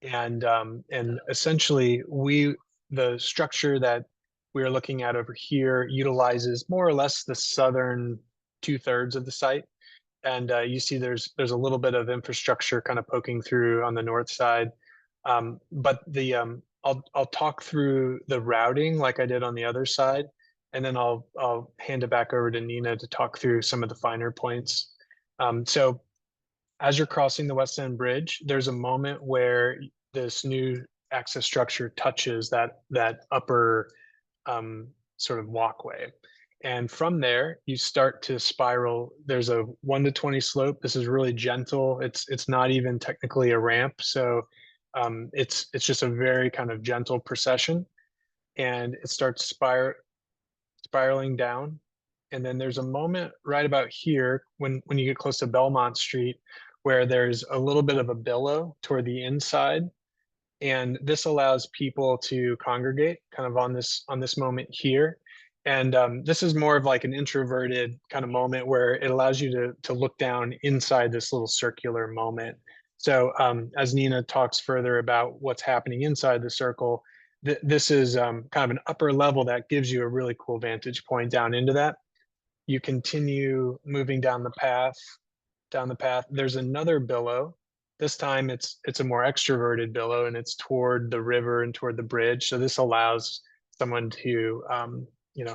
And essentially, the structure that we're looking at over here utilizes more or less the southern 2/3 of the site And you see there's a little bit of infrastructure kind of poking through on the north side. But I'll talk through the routing like I did on the other side, and then I'll hand it back over to Nina to talk through some of the finer points. So as you're crossing the West End Bridge, there's a moment where this new access structure touches that upper sort of walkway. And from there, you start to spiral. There's a 1 to 20 slope. This is really gentle. It's not even technically a ramp. So it's just a very kind of gentle procession. And it starts spiraling down. And then there's a moment right about here when you get close to Belmont Street where there's a little bit of a billow toward the inside. And this allows people to congregate kind of on this moment here. And this is more of like an introverted kind of moment where it allows you to look down inside this little circular moment. So as Nina talks further about what's happening inside the circle, this is kind of an upper level that gives you a really cool vantage point down into that. You continue moving down the path. There's another billow. This time it's a more extroverted billow, and it's toward the river and toward the bridge. So this allows someone to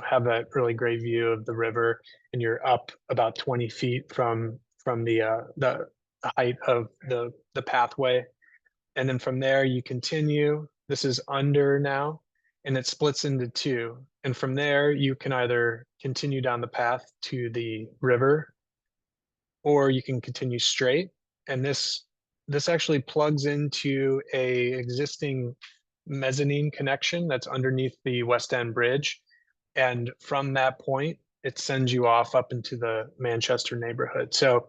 have that really great view of the river, and you're up about 20 feet from the height of the pathway. And then from there you continue. This is under now, and it splits into two. And from there you can either continue down the path to the river, or you can continue straight. And this actually plugs into a existing mezzanine connection that's underneath the West End Bridge. And from that point, it sends you off up into the Manchester neighborhood. So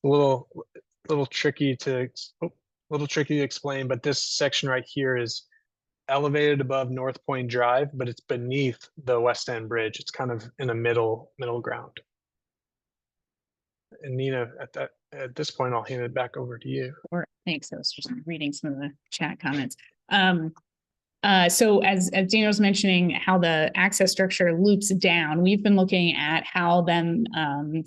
a little tricky to explain, but this section right here is elevated above North Point Drive, but it's beneath the West End Bridge. It's kind of in a middle ground. And Nina, at this point, I'll hand it back over to you. Or thanks. I was just reading some of the chat comments. So as Dana was mentioning, how the access structure loops down, we've been looking at how then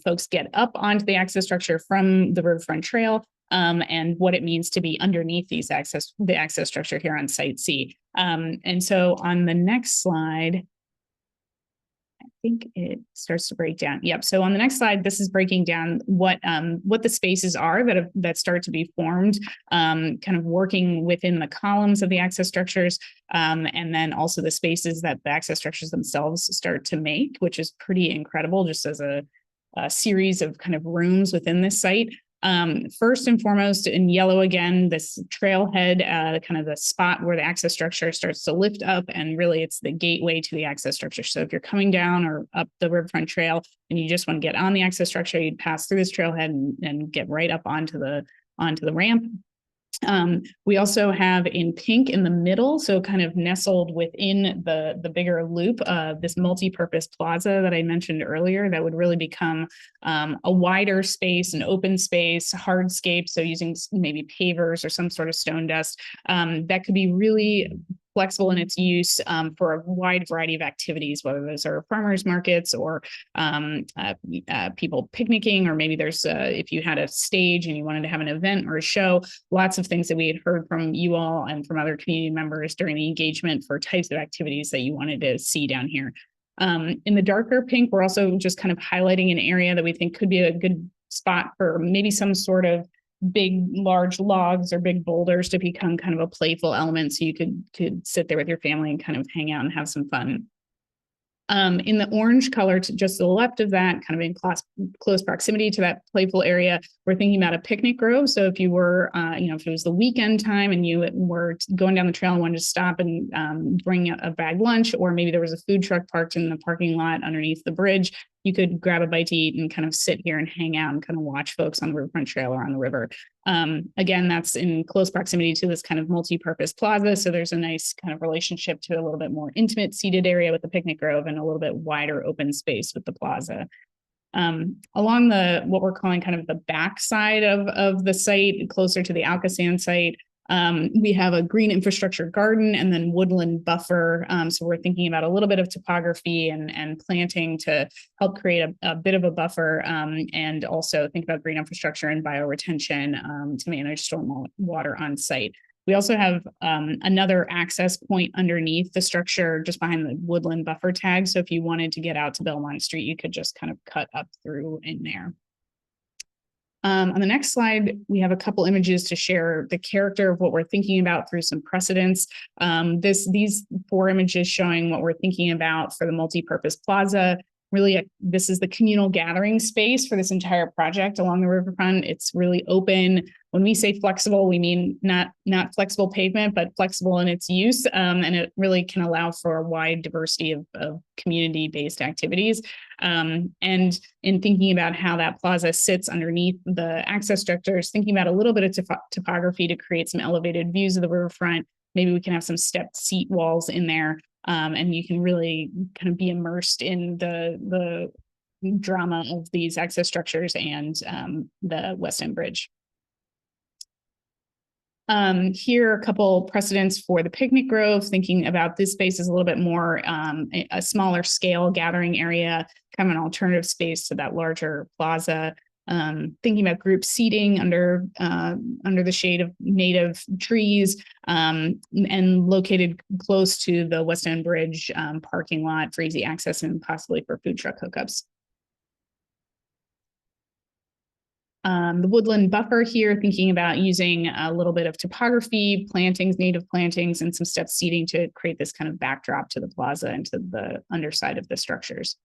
folks get up onto the access structure from the Riverfront Trail, and what it means to be underneath the access structure here on Site C. And so on the next slide, I think it starts to break down. Yep. So on the next slide, this is breaking down what the spaces are that start to be formed, kind of working within the columns of the access structures, and then also the spaces that the access structures themselves start to make, which is pretty incredible, just as a series of kind of rooms within this site. First and foremost, in yellow again, this trailhead, kind of the spot where the access structure starts to lift up, and really it's the gateway to the access structure. So if you're coming down or up the Riverfront Trail and you just want to get on the access structure, you'd pass through this trailhead and get right up onto the ramp. We also have in pink in the middle, so kind of nestled within the bigger loop, this multi-purpose plaza that I mentioned earlier that would really become a wider space, an open space, hardscape, so using maybe pavers or some sort of stone dust that could be really flexible in its use for a wide variety of activities, whether those are farmers markets or people picnicking, or maybe there's if you had a stage and you wanted to have an event or a show, lots of things that we had heard from you all and from other community members during the engagement for types of activities that you wanted to see down here. In the darker pink, we're also just kind of highlighting an area that we think could be a good spot for maybe some sort of large logs or big boulders to become kind of a playful element, so you could sit there with your family and kind of hang out and have some fun. In the orange color to just the left of that, kind of in close proximity to that playful area, we're thinking about a picnic grove. So if you were, if it was the weekend time and you were going down the trail and wanted to stop and bring a bag lunch, or maybe there was a food truck parked in the parking lot underneath the bridge, you could grab a bite to eat and kind of sit here and hang out and kind of watch folks on the Riverfront Trail or on the river. Again, that's in close proximity to this kind of multi-purpose plaza. So there's a nice kind of relationship to a little bit more intimate seated area with the picnic grove and a little bit wider open space with the plaza. Along what we're calling kind of the back side of the site, closer to the ALCOSAN site, We have a green infrastructure garden and then woodland buffer. So we're thinking about a little bit of topography and planting to help create a bit of a buffer, and also think about green infrastructure and bioretention to manage storm water on site. We also have another access point underneath the structure just behind the woodland buffer tag. So if you wanted to get out to Belmont Street, you could just kind of cut up through in there. On the next slide, we have a couple images to share the character of what we're thinking about through some precedents. These 4 images showing what we're thinking about for the multi-purpose plaza. Really, this is the communal gathering space for this entire project along the riverfront. It's really open. When we say flexible, we mean not flexible pavement, but flexible in its use. And it really can allow for a wide diversity of community-based activities. And in thinking about how that plaza sits underneath the access structures, thinking about a little bit of topography to create some elevated views of the riverfront. Maybe we can have some stepped seat walls in there. And you can really kind of be immersed in the drama of these access structures and the West End Bridge. Here are a couple precedents for the picnic grove, thinking about this space as a little bit more a smaller scale gathering area, kind of an alternative space to that larger plaza. Thinking about group seating under the shade of native trees, and located close to the West End Bridge parking lot for easy access and possibly for food truck hookups. The woodland buffer here, thinking about using a little bit of topography, plantings, native plantings, and some stepped seating to create this kind of backdrop to the plaza and to the underside of the structures.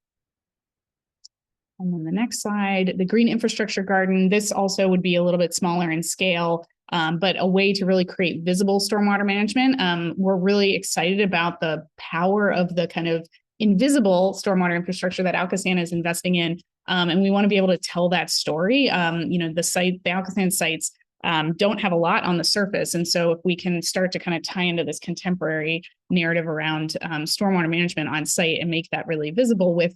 And then the next slide, the green infrastructure garden. This also would be a little bit smaller in scale, but a way to really create visible stormwater management. We're really excited about the power of the kind of invisible stormwater infrastructure that ALCOSAN is investing in. And we want to be able to tell that story. The ALCOSAN sites don't have a lot on the surface. And so if we can start to kind of tie into this contemporary narrative around stormwater management on site and make that really visible with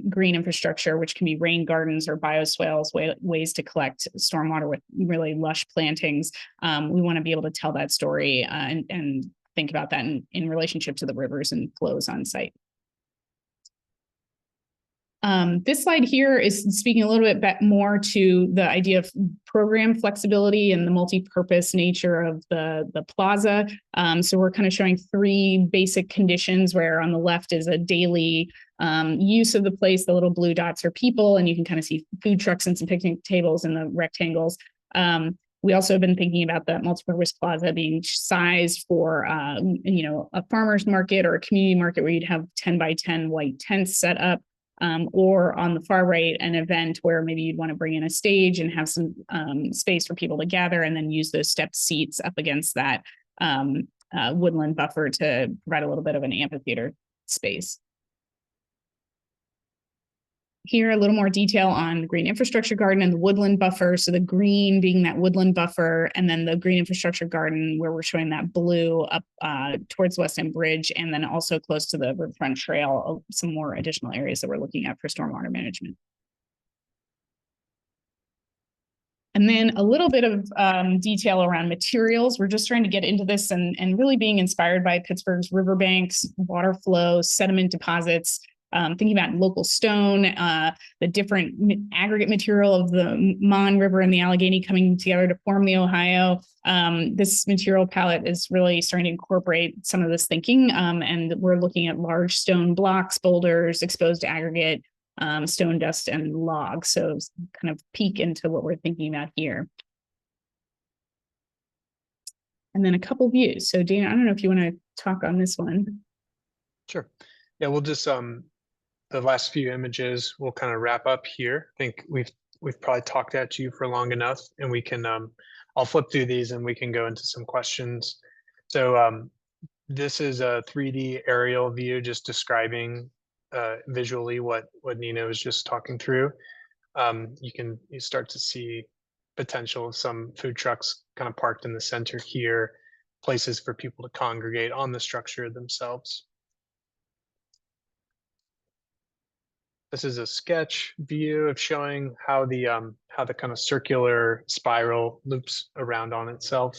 green infrastructure, which can be rain gardens or bioswales, ways to collect stormwater with really lush plantings, we want to be able to tell that story and think about that in relationship to the rivers and flows on site. This slide here is speaking a little bit more to the idea of program flexibility and the multi-purpose nature of the plaza. So we're kind of showing 3 basic conditions where on the left is a daily use of the place. The little blue dots are people, and you can kind of see food trucks and some picnic tables in the rectangles. We also have been thinking about that multi-purpose plaza being sized for, a farmer's market or a community market where you'd have 10 by 10 white tents set up. Or on the far right, an event where maybe you'd want to bring in a stage and have some space for people to gather and then use those stepped seats up against that woodland buffer to provide a little bit of an amphitheater space. Here, a little more detail on the green infrastructure garden and the woodland buffer. So the green being that woodland buffer, and then the green infrastructure garden where we're showing that blue up towards West End Bridge, and then also close to the riverfront trail, some more additional areas that we're looking at for stormwater management. And then a little bit of detail around materials. We're just trying to get into this and really being inspired by Pittsburgh's riverbanks, water flow, sediment deposits, thinking about local stone, the different aggregate material of the Mon River and the Allegheny coming together to form the Ohio. This material palette is really starting to incorporate some of this thinking, and we're looking at large stone blocks, boulders, exposed aggregate, stone dust, and logs. So kind of peek into what we're thinking about here. And then a couple views. So Dana, I don't know if you want to talk on this one. Sure. Yeah, we'll just the last few images we'll kind of wrap up here. I think we've probably talked at you for long enough, and we can I'll flip through these and we can go into some questions. So this is a 3D aerial view just describing visually what Nina was just talking through. You start to see potential of some food trucks kind of parked in the center here, places for people to congregate on the structure themselves. This is a sketch view of showing how the kind of circular spiral loops around on itself.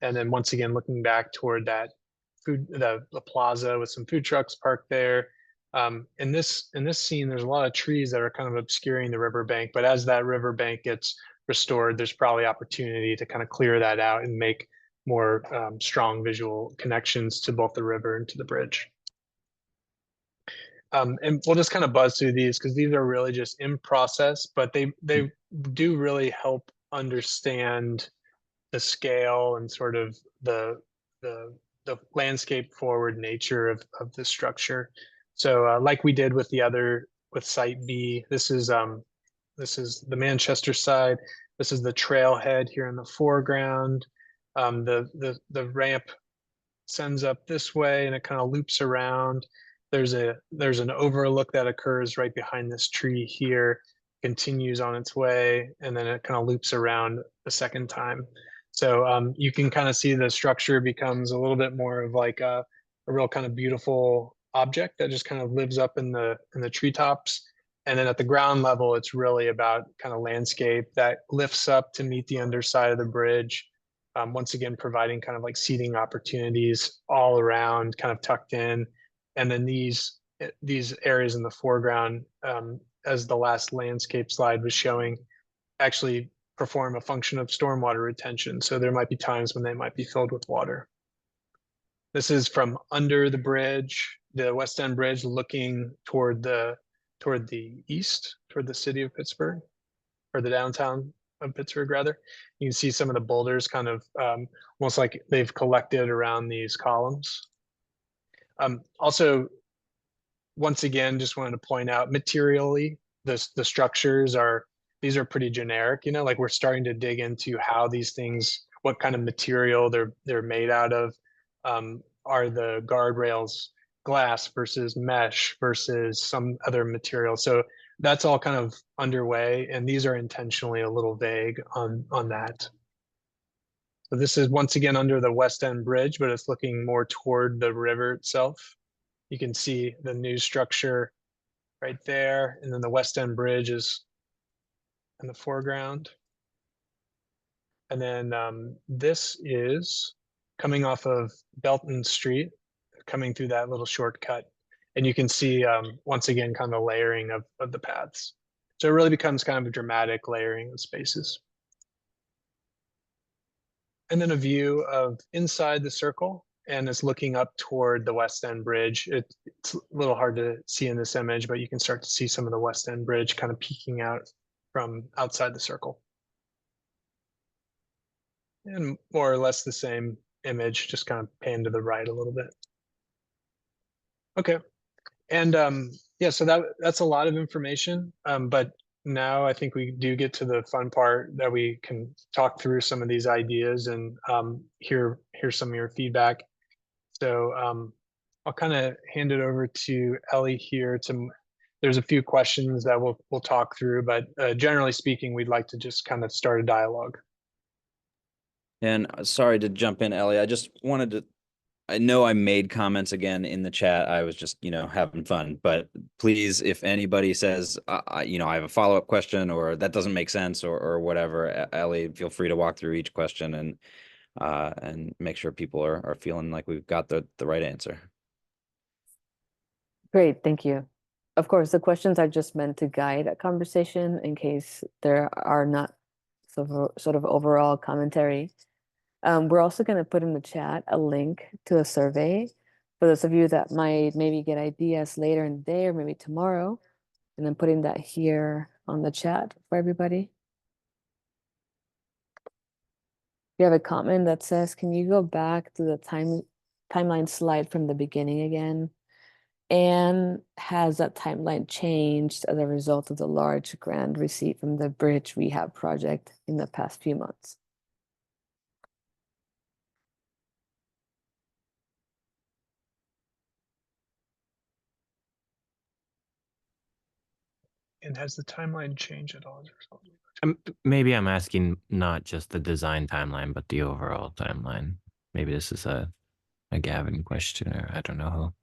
And then once again, looking back toward that the plaza with some food trucks parked there. In this scene, there's a lot of trees that are kind of obscuring the riverbank, but as that riverbank gets restored, there's probably opportunity to kind of clear that out and make more strong visual connections to both the river and to the bridge. And we'll just kind of buzz through these because these are really just in process, but they do really help understand the scale and sort of the landscape forward nature of the structure. So like we did with site B, this is the Manchester side. This is the trailhead here in the foreground. The ramp sends up this way and it kind of loops around. There's an overlook that occurs right behind this tree here, continues on its way, and then it kind of loops around a second time. So you can kind of see the structure becomes a little bit more of like a real kind of beautiful object that just kind of lives up in the treetops. And then at the ground level, it's really about kind of landscape that lifts up to meet the underside of the bridge. Once again, providing kind of like seating opportunities all around, kind of tucked in. And then these areas in the foreground, as the last landscape slide was showing, actually perform a function of stormwater retention. So there might be times when they might be filled with water. This is from under the bridge, the West End Bridge, looking toward the east, toward the city of Pittsburgh, or the downtown of Pittsburgh, rather. You can see some of the boulders kind of almost like they've collected around these columns. Also, once again, just wanted to point out materially, the structures these are pretty generic, you know, like we're starting to dig into how these things, what kind of material they're made out of. Are the guardrails glass versus mesh versus some other material? So that's all kind of underway, and these are intentionally a little vague on that. So this is once again under the West End Bridge, but it's looking more toward the river itself. You can see the new structure right there, and then the West End Bridge is in the foreground. And then this is coming off of Belton Street, coming through that little shortcut. And you can see, once again, kind of the layering of the paths. So it really becomes kind of a dramatic layering of spaces. And then a view of inside the circle, and it's looking up toward the West End Bridge. It's a little hard to see in this image, but you can start to see some of the West End Bridge kind of peeking out from outside the circle. And more or less the same image, just kind of pan to the right a little bit. Okay. And yeah, so that's a lot of information. But now I think we do get to the fun part that we can talk through some of these ideas and hear some of your feedback. So I'll kind of hand it over to Ellie here. There's a few questions that we'll talk through, but generally speaking, we'd like to just kind of start a dialogue. And sorry to jump in, Ellie. I just wanted to, I know I made comments again in the chat. I was just, having fun, but please, if anybody says, I have a follow-up question or that doesn't make sense or whatever, Ellie, feel free to walk through each question and make sure people are feeling like we've got the right answer. Great, thank you. Of course, the questions are just meant to guide a conversation in case there are not sort of overall commentary. We're also going to put in the chat a link to a survey for those of you that might maybe get ideas later in the day or maybe tomorrow, and then putting that here on the chat for everybody. We have a comment that says, can you go back to the timeline slide from the beginning again? And has that timeline changed as a result of the large grant received from the bridge rehab project in the past few months? And has the timeline changed at all as a result? Maybe I'm asking not just the design timeline, but the overall timeline. Maybe this is a Gavin question, or I don't know.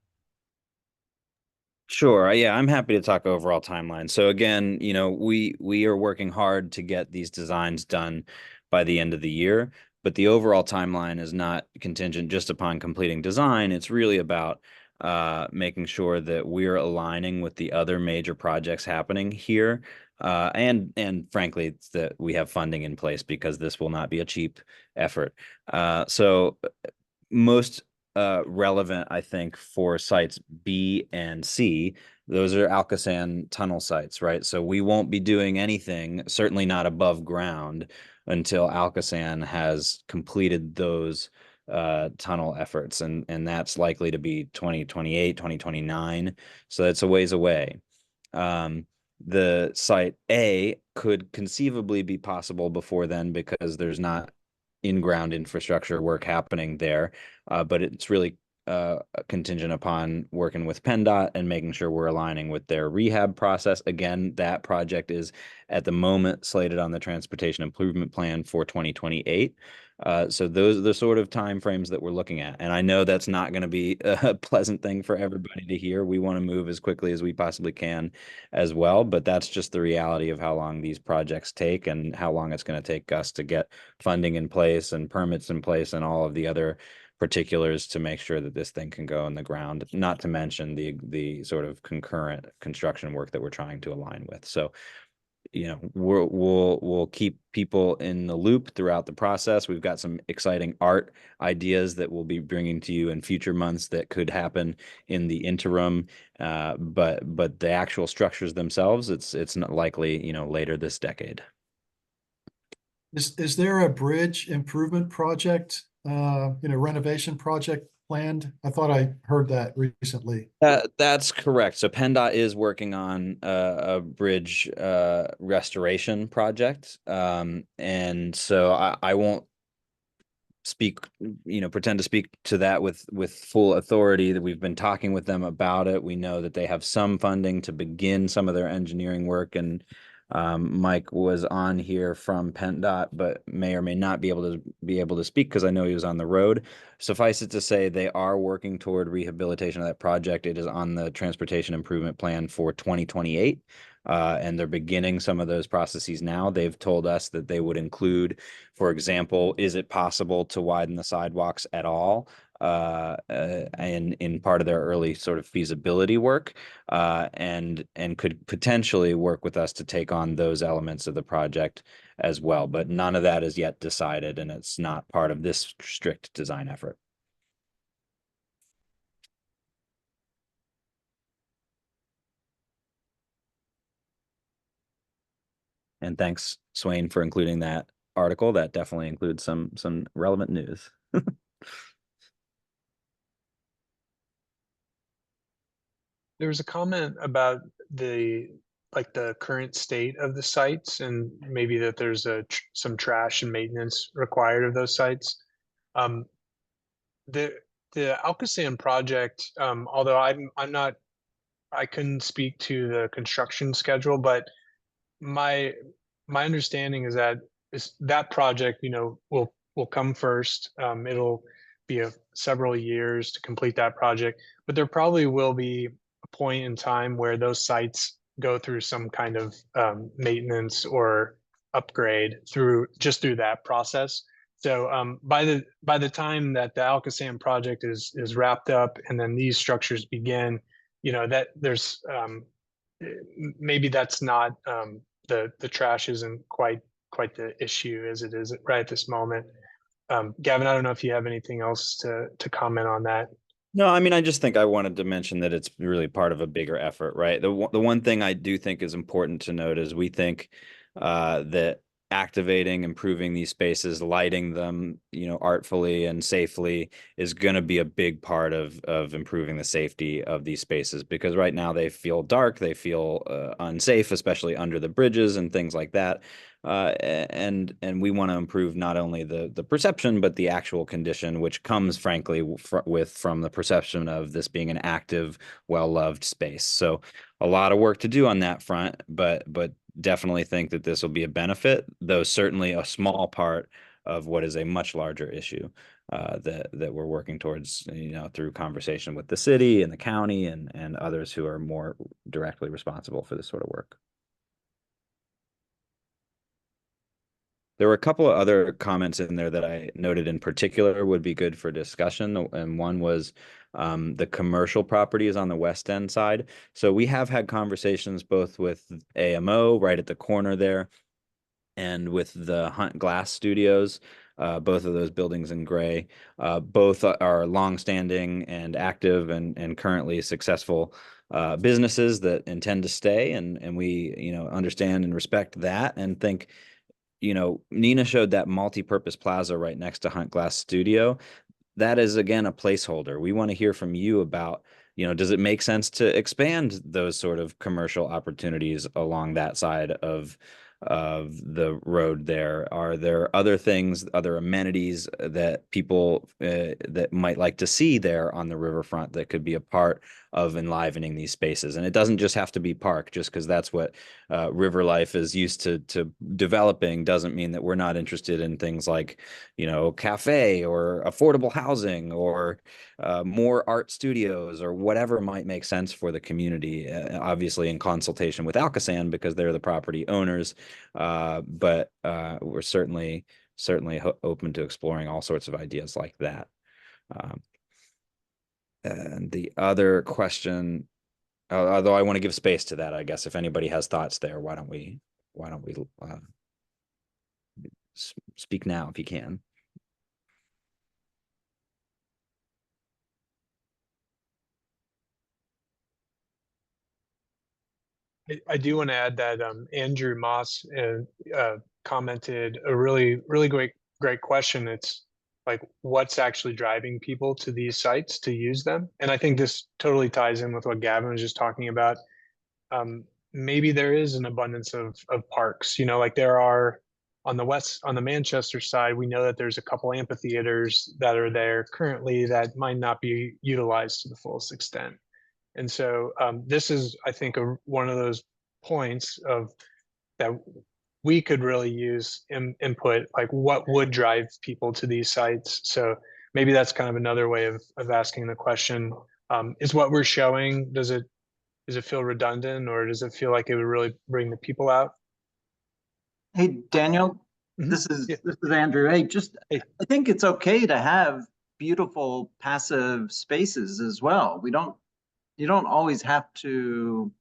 Sure. Yeah, I'm happy to talk overall timeline. So again, we are working hard to get these designs done by the end of the year. but the overall timeline is not contingent just upon completing design. It's really about making sure that we're aligning with the other major projects happening here. And frankly, it's that we have funding in place, because this will not be a cheap effort. So most relevant, I think, for sites B and C, those are ALCOSAN tunnel sites, right? So we won't be doing anything, certainly not above ground, until ALCOSAN has completed those tunnel efforts, and that's likely to be 2028, 2029. So that's a ways away. The site A could conceivably be possible before then, because there's not in-ground infrastructure work happening there, but it's really contingent upon working with PennDOT and making sure we're aligning with their rehab process. Again, that project is at the moment slated on the transportation improvement plan for 2028. So those are the sort of timeframes that we're looking at. And I know that's not going to be a pleasant thing for everybody to hear. We want to move as quickly as we possibly can as well, but that's just the reality of how long these projects take and how long it's going to take us to get funding in place and permits in place and all of the other particulars to make sure that this thing can go in the ground, not to mention the sort of concurrent construction work that we're trying to align with. So, we'll keep people in the loop throughout the process. We've got some exciting art ideas that we'll be bringing to you in future months that could happen in the interim. But the actual structures themselves, it's not likely, later this decade. Is there a bridge improvement project, renovation project planned? I thought I heard that recently. That's correct. So PennDOT is working on a bridge restoration project. And so I won't speak, pretend to speak to that with full authority. That we've been talking with them about it. We know that they have some funding to begin some of their engineering work, and Mike was on here from PennDOT, but may or may not be able to speak, because I know he was on the road. Suffice it to say, they are working toward rehabilitation of that project. It is on the transportation improvement plan for 2028. And they're beginning some of those processes now. They've told us that they would include, for example, is it possible to widen the sidewalks at all? And in part of their early sort of feasibility work, and could potentially work with us to take on those elements of the project as well. But none of that is yet decided, and it's not part of this strict design effort. And thanks, Swain, for including that article. That definitely includes some relevant news. There was a comment about the current state of the sites, and maybe that there's some trash and maintenance required of those sites. The ALCOSAN project, although I couldn't speak to the construction schedule, but my understanding is that that project, will come first. It'll be several years to complete that project, but there probably will be a point in time where those sites go through some kind of maintenance or upgrade through that process. So by the time that the ALCOSAN project is wrapped up and then these structures begin, that there's maybe that's not the trash isn't quite the issue as it is right at this moment. Gavin, I don't know if you have anything else to comment on that. No, I mean, I just think I wanted to mention that it's really part of a bigger effort, right? The one thing I do think is important to note is we think that activating, improving these spaces, lighting them, artfully and safely is going to be a big part of improving the safety of these spaces, because right now they feel dark, they feel unsafe, especially under the bridges and things like that. And we want to improve not only the perception, but the actual condition, which comes, frankly, from the perception of this being an active, well-loved space. So a lot of work to do on that front, but definitely think that this will be a benefit, though certainly a small part of what is a much larger issue that we're working towards, through conversation with the city and the county and others who are more directly responsible for this sort of work. There were a couple of other comments in there that I noted in particular would be good for discussion. And one was the commercial properties on the West End side. So we have had conversations both with AMO right at the corner there and with the Hunt Glass Studios, both of those buildings in gray. Both are longstanding and active and currently successful businesses that intend to stay. And we, understand and respect that and think, Nina showed that multi-purpose plaza right next to Hunt Glass Studio. That is again a placeholder. We want to hear from you about, does it make sense to expand those sort of commercial opportunities along that side of the road there? Are there other things, other amenities that people that might like to see there on the riverfront that could be a part of enlivening these spaces? And it doesn't just have to be park, just because that's what Riverlife is used to developing doesn't mean that we're not interested in things like, cafe or affordable housing or more art studios or whatever might make sense for the community, obviously in consultation with ALCOSAN because they're the property owners. But we're certainly open to exploring all sorts of ideas like that. And the other question, although I want to give space to that, I guess if anybody has thoughts there, why don't we speak now if you can. I do want to add that Andrew Moss commented a really great question. It's like, what's actually driving people to these sites to use them? And I think this totally ties in with what Gavin was just talking about. Maybe there is an abundance of parks, like there are on the Manchester side. We know that there's a couple amphitheaters that are there currently that might not be utilized to the fullest extent. And so this is, I think, one of those points of that we could really use input, like what would drive people to these sites. So maybe that's kind of another way of asking the question. Is what we're showing, does it feel redundant, or does it feel like it would really bring the people out? Hey, Daniel, Mhm. this is Yeah. this is Andrew. Hey, Hey. I think it's okay to have beautiful passive spaces as well. You don't always have to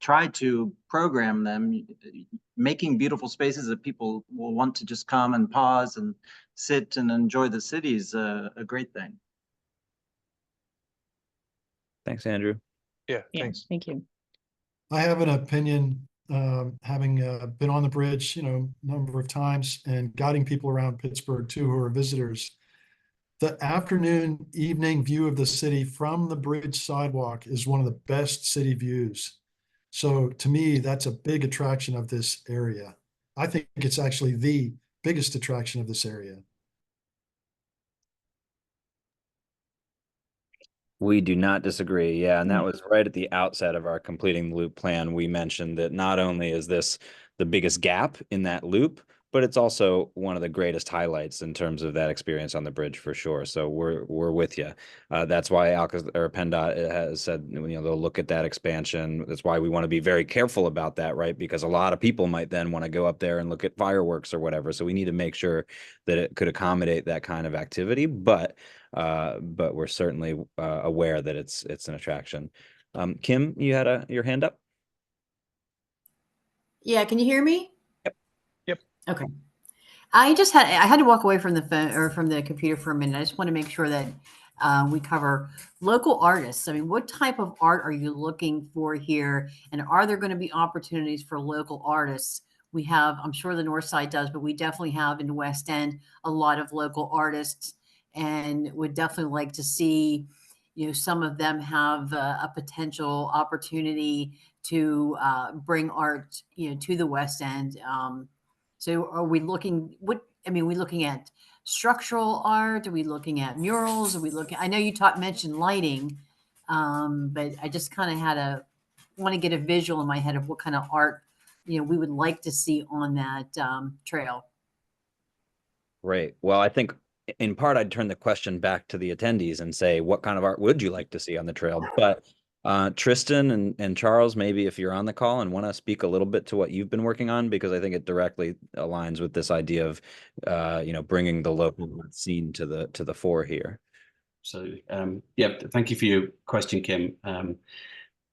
try to program them. Making beautiful spaces that people will want to just come and pause and sit and enjoy the city is a great thing. Thanks, Andrew. Yeah, Yeah, thanks. thank you. I have an opinion, having been on the bridge, a number of times and guiding people around Pittsburgh too, who are visitors. The afternoon, evening view of the city from the bridge sidewalk is one of the best city views. So to me, that's a big attraction of this area. I think it's actually the biggest attraction of this area. We do not disagree. Yeah. And that Yeah. was right at the outset of our completing the loop plan. We mentioned that not only is this the biggest gap in that loop, but it's also one of the greatest highlights in terms of that experience on the bridge for sure. So we're with you. That's why PennDOT has said, they'll look at that expansion. That's why we want to be very careful about that, right? Because a lot of people might then want to go up there and look at fireworks or whatever. So we need to make sure that it could accommodate that kind of activity. But we're certainly aware that it's an attraction. Kim, you had your hand up? Yeah, can you hear me? Yep. Okay. I had to walk away from the phone or from the computer for a minute. I just want to make sure that we cover local artists. I mean, what type of art are you looking for here? And are there going to be opportunities for local artists? We have, I'm sure the North Side does, but we definitely have in the West End a lot of local artists, and would definitely like to see, some of them have a potential opportunity to bring art, to the West End. So are we looking, we looking at structural art? Are we looking at murals? Are we looking, I know you mentioned lighting, but I just kind of want to get a visual in my head of what kind of art, we would like to see on that trail. Right. Well, I think in part I'd turn the question back to the attendees and say, what kind of art would you like to see on the trail? But Tristan and Charles, maybe if you're on the call and want to speak a little bit to what you've been working on, because I think it directly aligns with this idea of, bringing the local scene to the fore here. So, yeah, thank you for your question, Kim.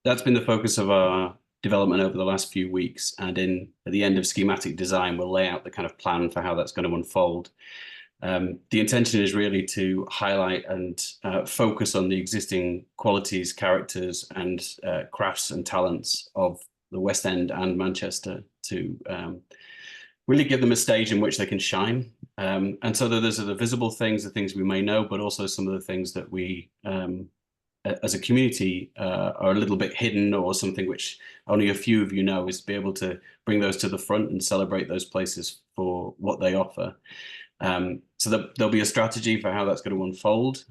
That's been the focus of our development over the last few weeks. And at the end of schematic design, we'll lay out the kind of plan for how that's going to unfold. The intention is really to highlight and focus on the existing qualities, characters, and crafts and talents of the West End and Manchester to really give them a stage in which they can shine. And so those are the visible things, the things we may know, but also some of the things that we, as a community, are a little bit hidden, or something which only a few of you know, is to be able to bring those to the front and celebrate those places for what they offer. So there'll be a strategy for how that's going to unfold.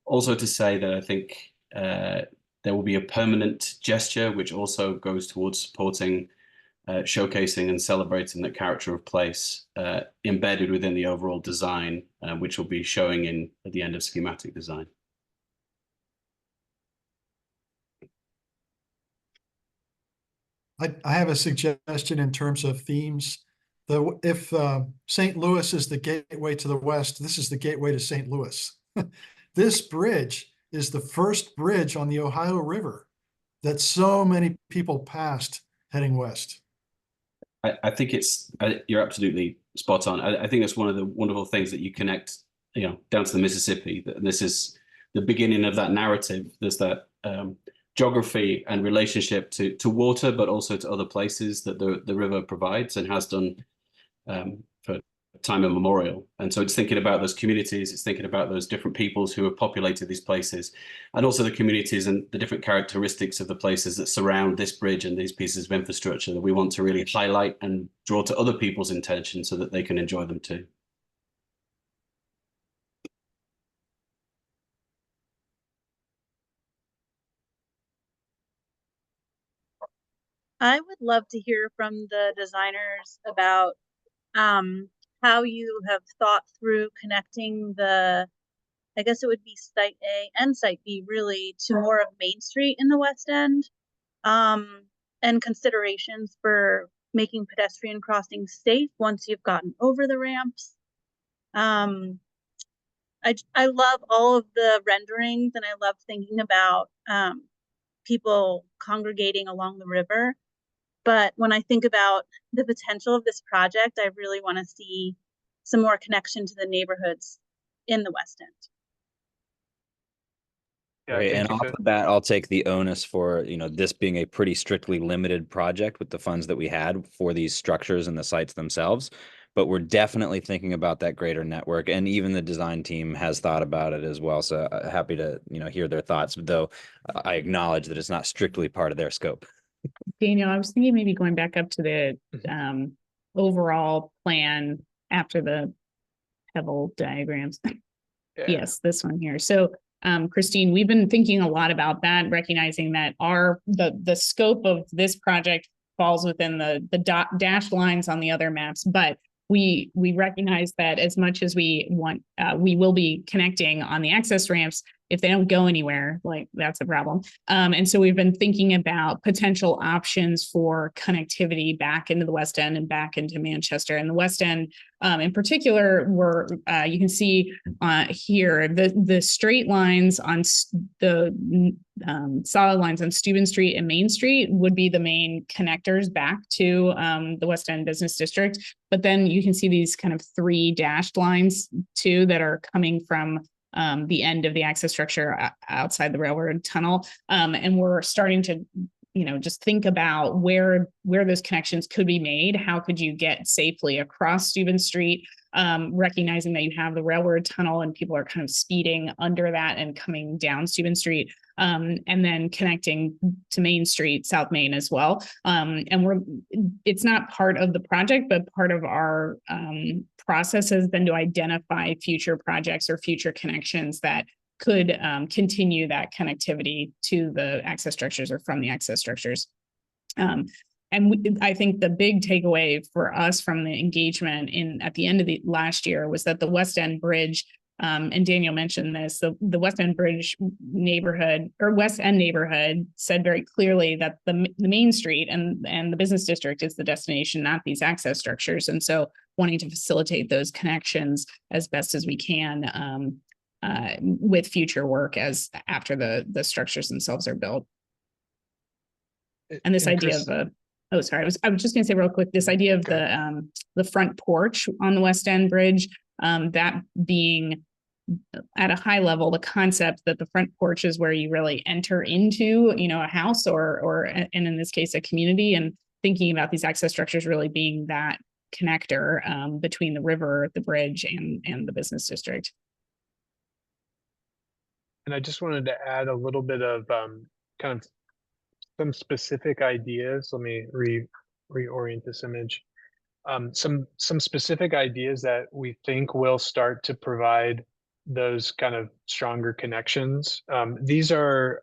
Also to say that I think there will be a permanent gesture, which also goes towards supporting, showcasing and celebrating the character of place embedded within the overall design, which will be showing at the end of schematic design. I have a suggestion in terms of themes. If St. Louis is the gateway to the West, this is the gateway to St. Louis. This bridge is the first bridge on the Ohio River that so many people passed heading west. I think you're absolutely spot on. I think that's one of the wonderful things that you connect, down to the Mississippi. This is the beginning of that narrative. There's that geography and relationship to water, but also to other places that the river provides and has done for time immemorial. And so it's thinking about those communities, it's thinking about those different peoples who have populated these places, and also the communities and the different characteristics of the places that surround this bridge and these pieces of infrastructure that we want to really highlight and draw to other people's attention so that they can enjoy them too. I would love to hear from the designers about how you have thought through connecting I guess it would be Site A and Site B really, to more of Main Street in the West End, and considerations for making pedestrian crossings safe once you've gotten over the ramps. I love all of the renderings, and I love thinking about people congregating along the river. But when I think about the potential of this project, I really want to see some more connection to the neighborhoods in the West End. Yeah, Great. And off the bat, I'll take the onus for, this being a pretty strictly limited project with the funds that we had for these structures and the sites themselves. But we're definitely thinking about that greater network, and even the design team has thought about it as well. So happy to, hear their thoughts, though I acknowledge that it's not strictly part of their scope. Daniel, I was thinking maybe going back up to the overall plan after the pebble diagrams. Yeah. Yes, this one here. So Christine, we've been thinking a lot about that, recognizing that the scope of this project falls within the dashed lines on the other maps, but we recognize that as much as we want, we will be connecting on the access ramps. If they don't go anywhere, like that's a problem. And so we've been thinking about potential options for connectivity back into the West End and back into Manchester. And the West End, in particular, you can see here the straight lines on the solid lines on Steuben Street and Main Street would be the main connectors back to the West End Business District. But then you can see these kind of 3 dashed lines too that are coming from the end of the access structure outside the railroad tunnel. And we're starting to, just think about where those connections could be made. How could you get safely across Steuben Street, recognizing that you have the railroad tunnel and people are kind of speeding under that and coming down Steuben Street, and then connecting to Main Street, South Main as well. And it's not part of the project, but part of our process has been to identify future projects or future connections that could continue that connectivity to the access structures or from the access structures. I think the big takeaway for us from the engagement at the end of the last year was that the West End Bridge And Daniel mentioned this, the West End Bridge neighborhood or West End neighborhood said very clearly that the main street and the business district is the destination, not these access structures. And so wanting to facilitate those connections as best as we can with future work as after the structures themselves are built. And this idea of oh, sorry, I was just gonna say real quick, this idea of the front porch on the West End Bridge, that being at a high level, the concept that the front porch is where you really enter into, a house and in this case, a community, and thinking about these access structures really being that connector between the river, the bridge, and the business district. And I just wanted to add a little bit of kind of some specific ideas. Let me reorient this image. Some specific ideas that we think will start to provide those kind of stronger connections. These are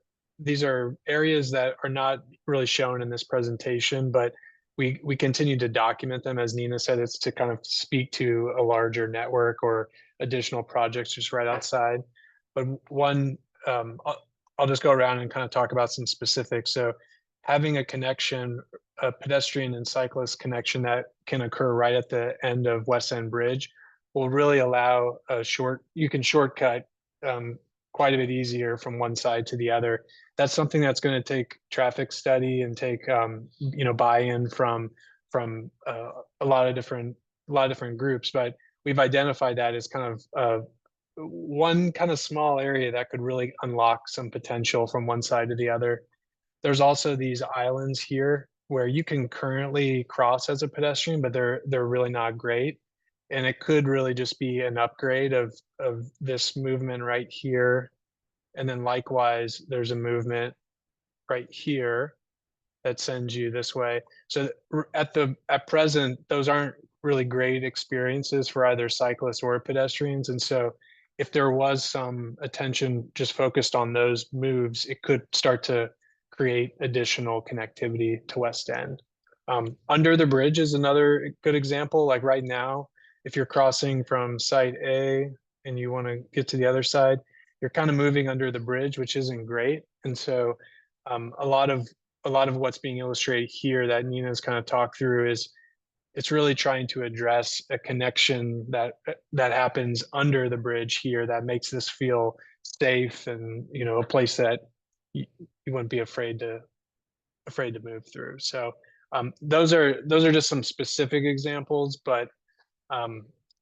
areas that are not really shown in this presentation, but we continue to document them. As Nina said, it's to kind of speak to a larger network or additional projects just right outside. But one, I'll just go around and kind of talk about some specifics. So having a connection, a pedestrian and cyclist connection that can occur right at the end of West End Bridge will really allow you can shortcut quite a bit easier from one side to the other. That's something that's going to take traffic study and take buy-in from a lot of different groups, but we've identified that as kind of one kind of small area that could really unlock some potential from one side to the other. There's also these islands here where you can currently cross as a pedestrian, but they're really not great. And it could really just be an upgrade of this movement right here. And then likewise, there's a movement right here that sends you this way. So at present, those aren't really great experiences for either cyclists or pedestrians. And so if there was some attention just focused on those moves, it could start to create additional connectivity to West End. Under the bridge is another good example. Like right now, if you're crossing from site A and you want to get to the other side, you're kind of moving under the bridge, which isn't great. And so a lot of what's being illustrated here that Nina's kind of talked through is it's really trying to address a connection that happens under the bridge here that makes this feel safe and a place that you wouldn't be afraid to move through. So those are just some specific examples, but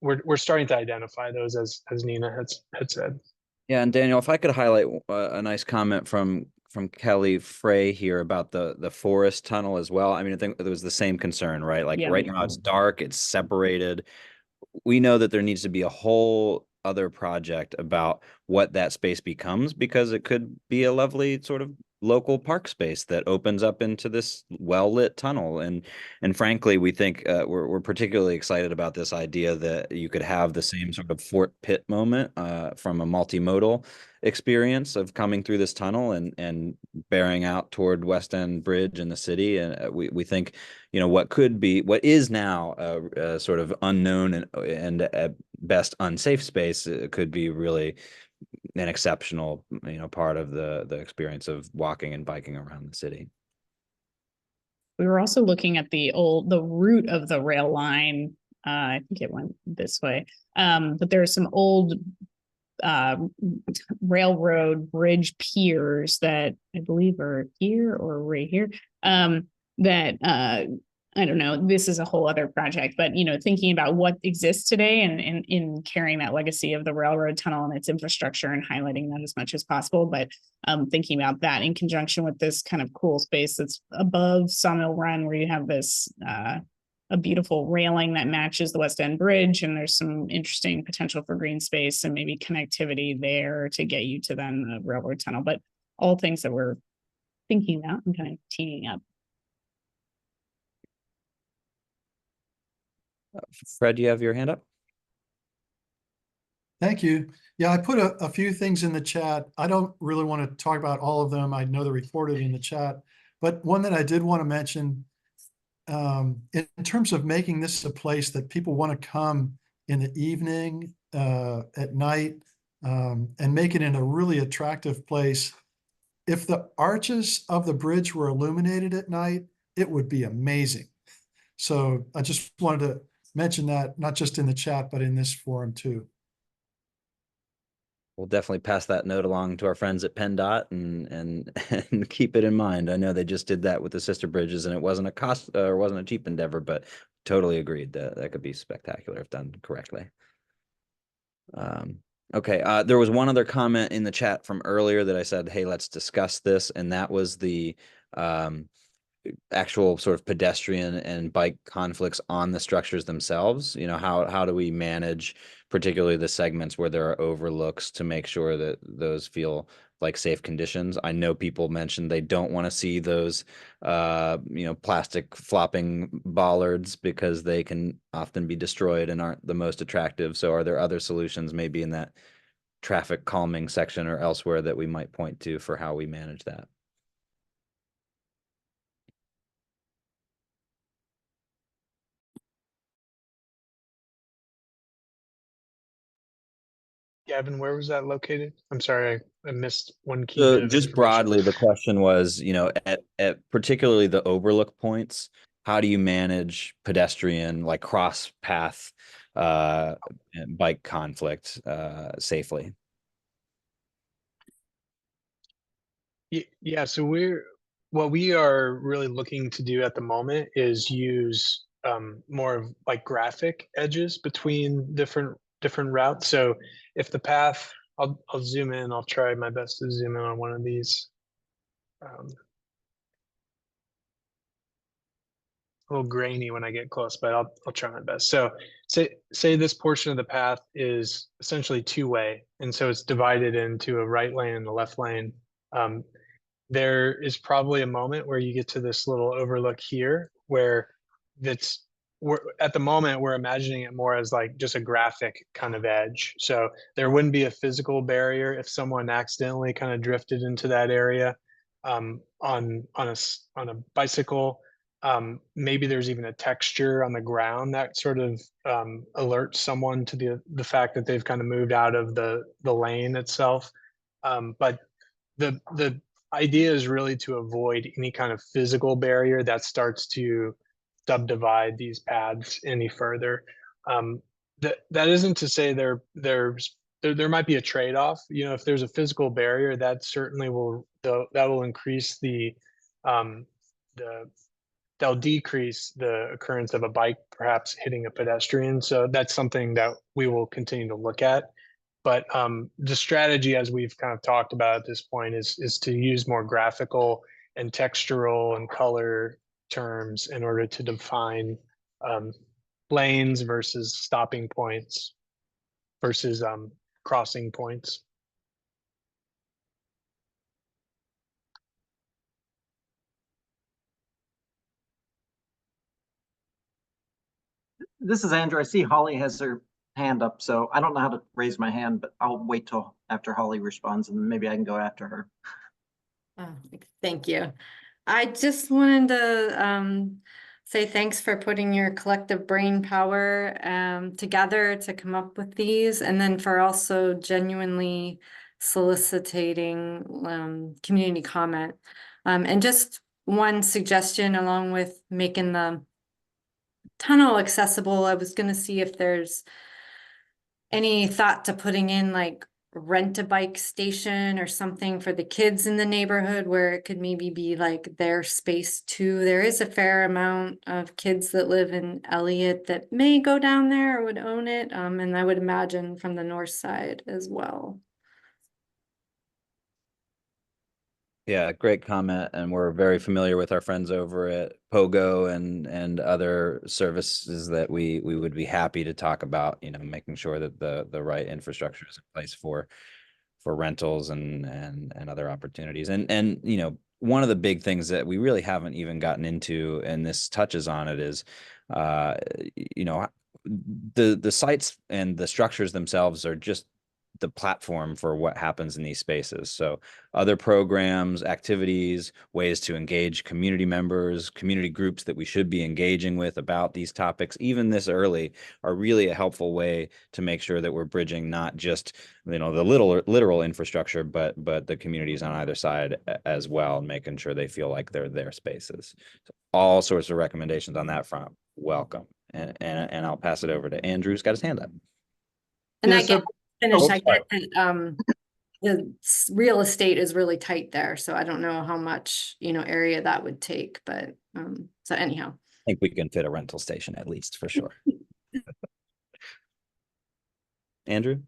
we're starting to identify those as Nina had said. Yeah, and Daniel, if I could highlight a nice comment from Kelly Frey here about the forest tunnel as well. I mean, I think it was the same concern, right? Like right now it's dark, it's separated. We know that there needs to be a whole other project about what that space becomes, because it could be a lovely sort of local park space that opens up into this well-lit tunnel. And frankly, we think we're particularly excited about this idea that you could have the same sort of Fort Pitt moment from a multimodal experience of coming through this tunnel and bearing out toward West End Bridge and the city. And we think, what is now a sort of unknown and at best unsafe space could be really an exceptional, part of the experience of walking and biking around the city. We were also looking at the route of the rail line. I think it went this way, but there are some old railroad bridge piers that I believe are here or right here. That I don't know, this is a whole other project, but thinking about what exists today and in carrying that legacy of the railroad tunnel and its infrastructure and highlighting that as much as possible, but thinking about that in conjunction with this kind of cool space that's above Sawmill Run, where you have this a beautiful railing that matches the West End Bridge, and there's some interesting potential for green space and maybe connectivity there to get you to then the railroad tunnel, but all things that we're thinking about and kind of teeing up. Fred, you have your hand up? Thank you. Yeah, I put a few things in the chat. I don't really want to talk about all of them. I know they're reported in the chat, but one that I did want to mention in terms of making this a place that people want to come in the evening at night, and make it in a really attractive place. If the arches of the bridge were illuminated at night, it would be amazing. So I just wanted to mention that, not just in the chat, but in this forum too. We'll definitely pass that note along to our friends at PennDOT and and keep it in mind. I know they just did that with the sister bridges, and it wasn't a cost or wasn't a cheap endeavor, but totally agreed that that could be spectacular if done correctly. Okay, there was one other comment in the chat from earlier that I said, hey, let's discuss this, and that was the actual sort of pedestrian and bike conflicts on the structures themselves. You know, how do we manage particularly the segments where there are overlooks to make sure that those feel like safe conditions? I know people mentioned they don't want to see those you know, plastic flopping bollards because they can often be destroyed and aren't the most attractive. So are there other solutions maybe in that traffic calming section or elsewhere that we might point to for how we manage that? Gavin, where was that located? I'm sorry, I missed one key So bit of just information. broadly, the question was, you know, at particularly the overlook points, how do you manage pedestrian, like cross path and bike conflict safely? Yeah, so what we are really looking to do at the moment is use more of like graphic edges between different routes. So if the path, I'll zoom in, I'll try my best to zoom in on one of these. A little grainy when I get close, but I'll try my best. So say this portion of the path is essentially two-way, and so it's divided into a right lane and a left lane. There is probably a moment where you get to this little overlook here where we're at the moment we're imagining it more as like just a graphic kind of edge. So there wouldn't be a physical barrier if someone accidentally kind of drifted into that area on a bicycle. Maybe there's even a texture on the ground that sort of alerts someone to the fact that they've kind of moved out of the lane itself. But the idea is really to avoid any kind of physical barrier that starts to subdivide these paths any further. That isn't to say there might be a trade-off. You know, if there's a physical barrier, that certainly will increase that'll decrease the occurrence of a bike perhaps hitting a pedestrian. So that's something that we will continue to look at. But the strategy, as we've kind of talked about at this point, is to use more graphical and textural and color terms in order to define lanes versus stopping points versus crossing points. This is Andrew. I see Holly has her hand up, so I don't know how to raise my hand, but I'll wait till after Holly responds and maybe I can go after her. Oh, thank you. I just wanted to say thanks for putting your collective brain power together to come up with these, and then for also genuinely soliciting community comment. And just one suggestion along with making the tunnel accessible, I was going to see if there's any thought to putting in like rent-a-bike station or something for the kids in the neighborhood where it could maybe be like their space too. There is a fair amount of kids that live in Elliott that may go down there or would own it. And I would imagine from the north side as well. Yeah, great comment. And we're very familiar with our friends over at Pogo and other services that we would be happy to talk about, you know, making sure that the right infrastructure is in place for rentals and other opportunities. And you know, one of the big things that we really haven't even gotten into, and this touches on it, is you know, the sites and the structures themselves are just the platform for what happens in these spaces. So other programs, activities, ways to engage community members, community groups that we should be engaging with about these topics, even this early, are really a helpful way to make sure that we're bridging not just, you know, the literal infrastructure, but the communities on either side as well, and making sure they feel like they're their spaces. So all sorts of recommendations on that front. Welcome. And I'll pass it over to Andrew, who's got his hand up. And Yeah, I so- get finish. Oh, I get that the real estate is really tight there, so I don't know how much, you know, area that would take, but so anyhow. I think we can fit a rental station at least, for sure. Andrew?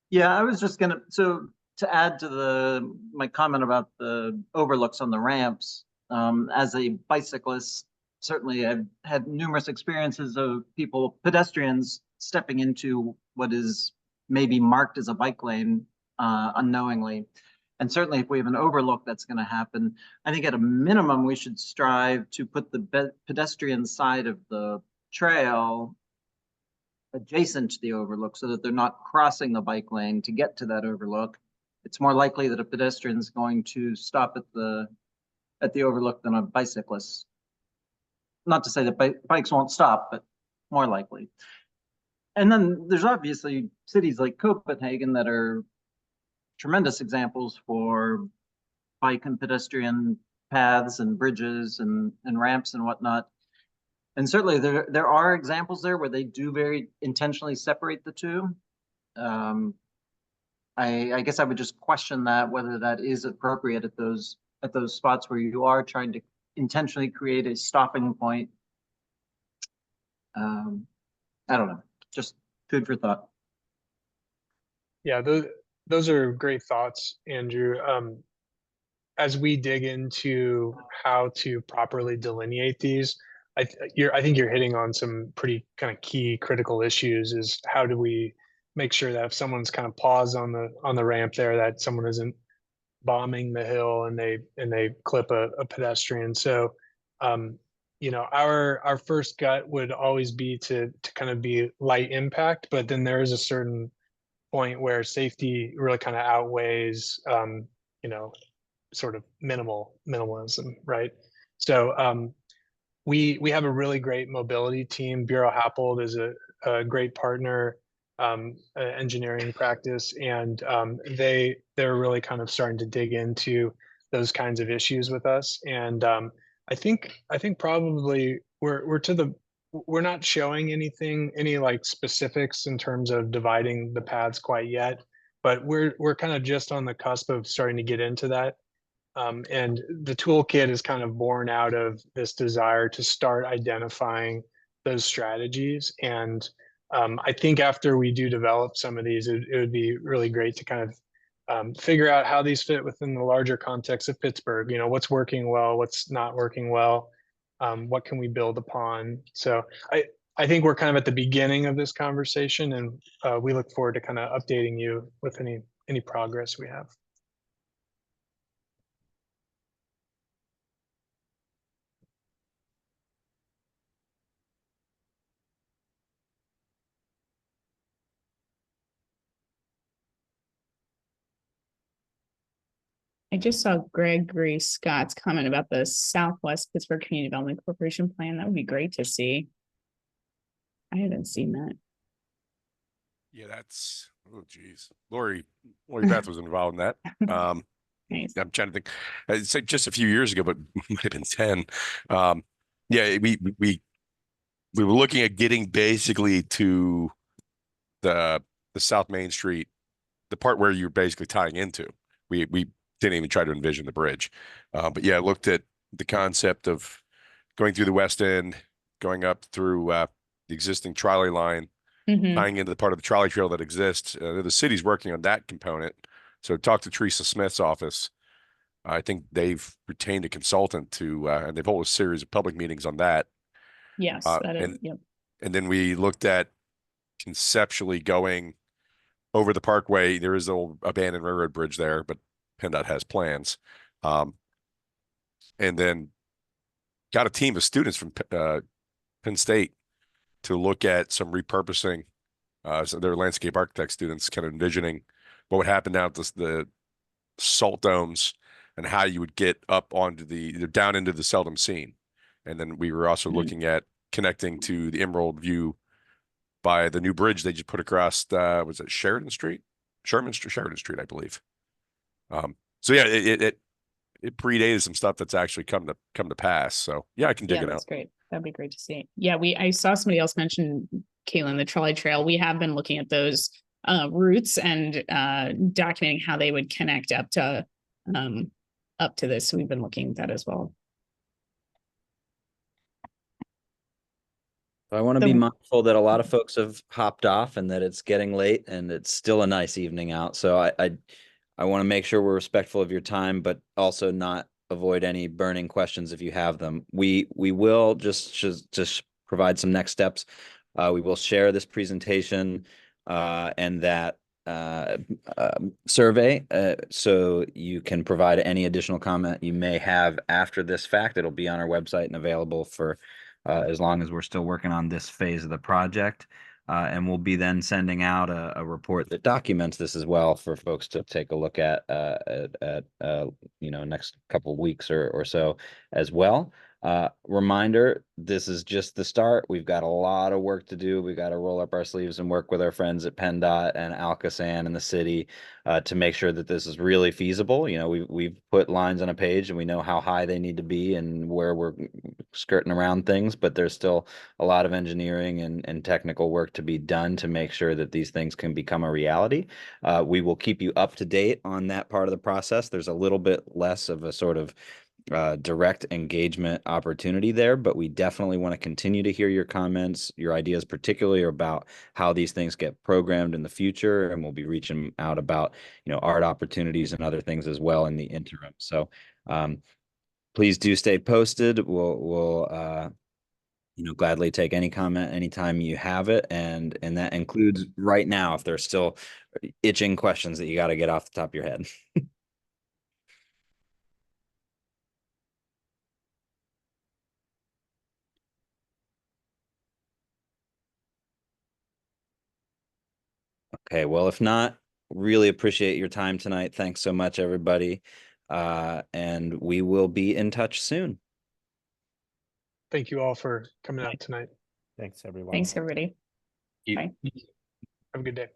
Yeah, I was just gonna, so to add to my comment about the overlooks on the ramps, as a bicyclist, certainly I've had numerous experiences of pedestrians stepping into what is maybe marked as a bike lane unknowingly. And certainly if we have an overlook, that's going to happen. I think at a minimum, we should strive to put the pedestrian side of the trail adjacent to the overlook so that they're not crossing the bike lane to get to that overlook. It's more likely that a pedestrian is going to stop at the overlook than a bicyclist. Not to say that bikes won't stop, but more likely. And then there's obviously cities like Copenhagen that are tremendous examples for bike and pedestrian paths and bridges and ramps and whatnot. And certainly there are examples there where they do very intentionally separate the two. I guess I would just question that, whether that is appropriate at those spots where you are trying to intentionally create a stopping point. I don't know, just food for thought. Yeah, those are great thoughts, Andrew. As we dig into how to properly delineate these, I think you're hitting on some pretty kind of key critical issues. Is how do we make sure that if someone's kind of paused on the ramp there, that someone isn't bombing the hill and they clip a pedestrian. So you know, our first gut would always be to kind of be light impact, but then there is a certain point where safety really kind of outweighs you know, sort of minimalism, right? So we have a really great mobility team. Bureau Happold is a great partner, engineering practice, and they're really kind of starting to dig into those kinds of issues with us. And I think probably we're not showing any like specifics in terms of dividing the paths quite yet, but we're kind of just on the cusp of starting to get into that. And the toolkit is kind of born out of this desire to start identifying those strategies. And I think after we do develop some of these, it would be really great to kind of figure out how these fit within the larger context of Pittsburgh. You know, what's working well, what's not working well, what can we build upon? So I think we're kind of at the beginning of this conversation, and we look forward to kind of updating you with any progress we have. I just saw Gregory Scott's comment about the Southwest Pittsburgh Community Development Corporation plan. That would be great to see. I haven't seen that. Yeah, that's, oh geez. Lori Beth was involved in that. Nice. I'm trying to think. I'd say just a few years ago, but might have been 10. Yeah, we were looking at getting basically to the South Main Street, the part where you're basically tying into. We didn't even try to envision the bridge. But yeah, I looked at the concept of going through the West End, going up through the existing trolley line, tying into the part of the trolley trail that exists. The city's working on that component. So talk to Teresa Smith's office. I think they've retained a consultant to, and they've held a series of public meetings on that. Yes, that is, yep. And then we looked at conceptually going over the Parkway. There is the old abandoned railroad bridge there, but PennDOT has plans. And then got a team of students from Penn State to look at some repurposing. So they're landscape architect students kind of envisioning what would happen down at the salt domes and how you would get up onto down into the seldom seen. And then we were also looking at connecting to the Emerald View by the new bridge they just put across, was it Sheridan Street? Sheridan Street, I believe. So yeah, it predated some stuff that's actually come to pass. So yeah, I can dig it That's out. great. That'd be great to see. Yeah, I saw somebody else mention, Caitlin, the trolley trail. We have been looking at those routes and documenting how they would connect up to this. So we've been looking at that as well. I want to be mindful that a lot of folks have hopped off and that it's getting late and it's still a nice evening out. So I want to make sure we're respectful of your time, but also not avoid any burning questions if you have them. We will just provide some next steps. We will share this presentation and that survey so you can provide any additional comment you may have after this fact. It'll be on our website and available for as long as we're still working on this phase of the project. And we'll be then sending out a report that documents this as well for folks to take a look at next couple of weeks or so as well. Reminder, this is just the start. We've got a lot of work to do. We've got to roll up our sleeves and work with our friends at PennDot and ALCOSAN and the city to make sure that this is really feasible. We've put lines on a page and we know how high they need to be and where we're skirting around things, but there's still a lot of engineering and technical work to be done to make sure that these things can become a reality. We will keep you up to date on that part of the process. There's a little bit less of a sort of direct engagement opportunity there, but we definitely want to continue to hear your comments, your ideas, particularly about how these things get programmed in the future. And we'll be reaching out about, art opportunities and other things as well in the interim. So please do stay posted. We'll gladly take any comment anytime you have it. And that includes right now, if there's still itching questions that you got to get off the top of your head. Okay, well, if not, really appreciate your time tonight. Thanks so much, everybody. And we will be in touch soon. Thank you all for coming out tonight. Thanks, everyone. Thanks, everybody. You- Bye. Have a good day.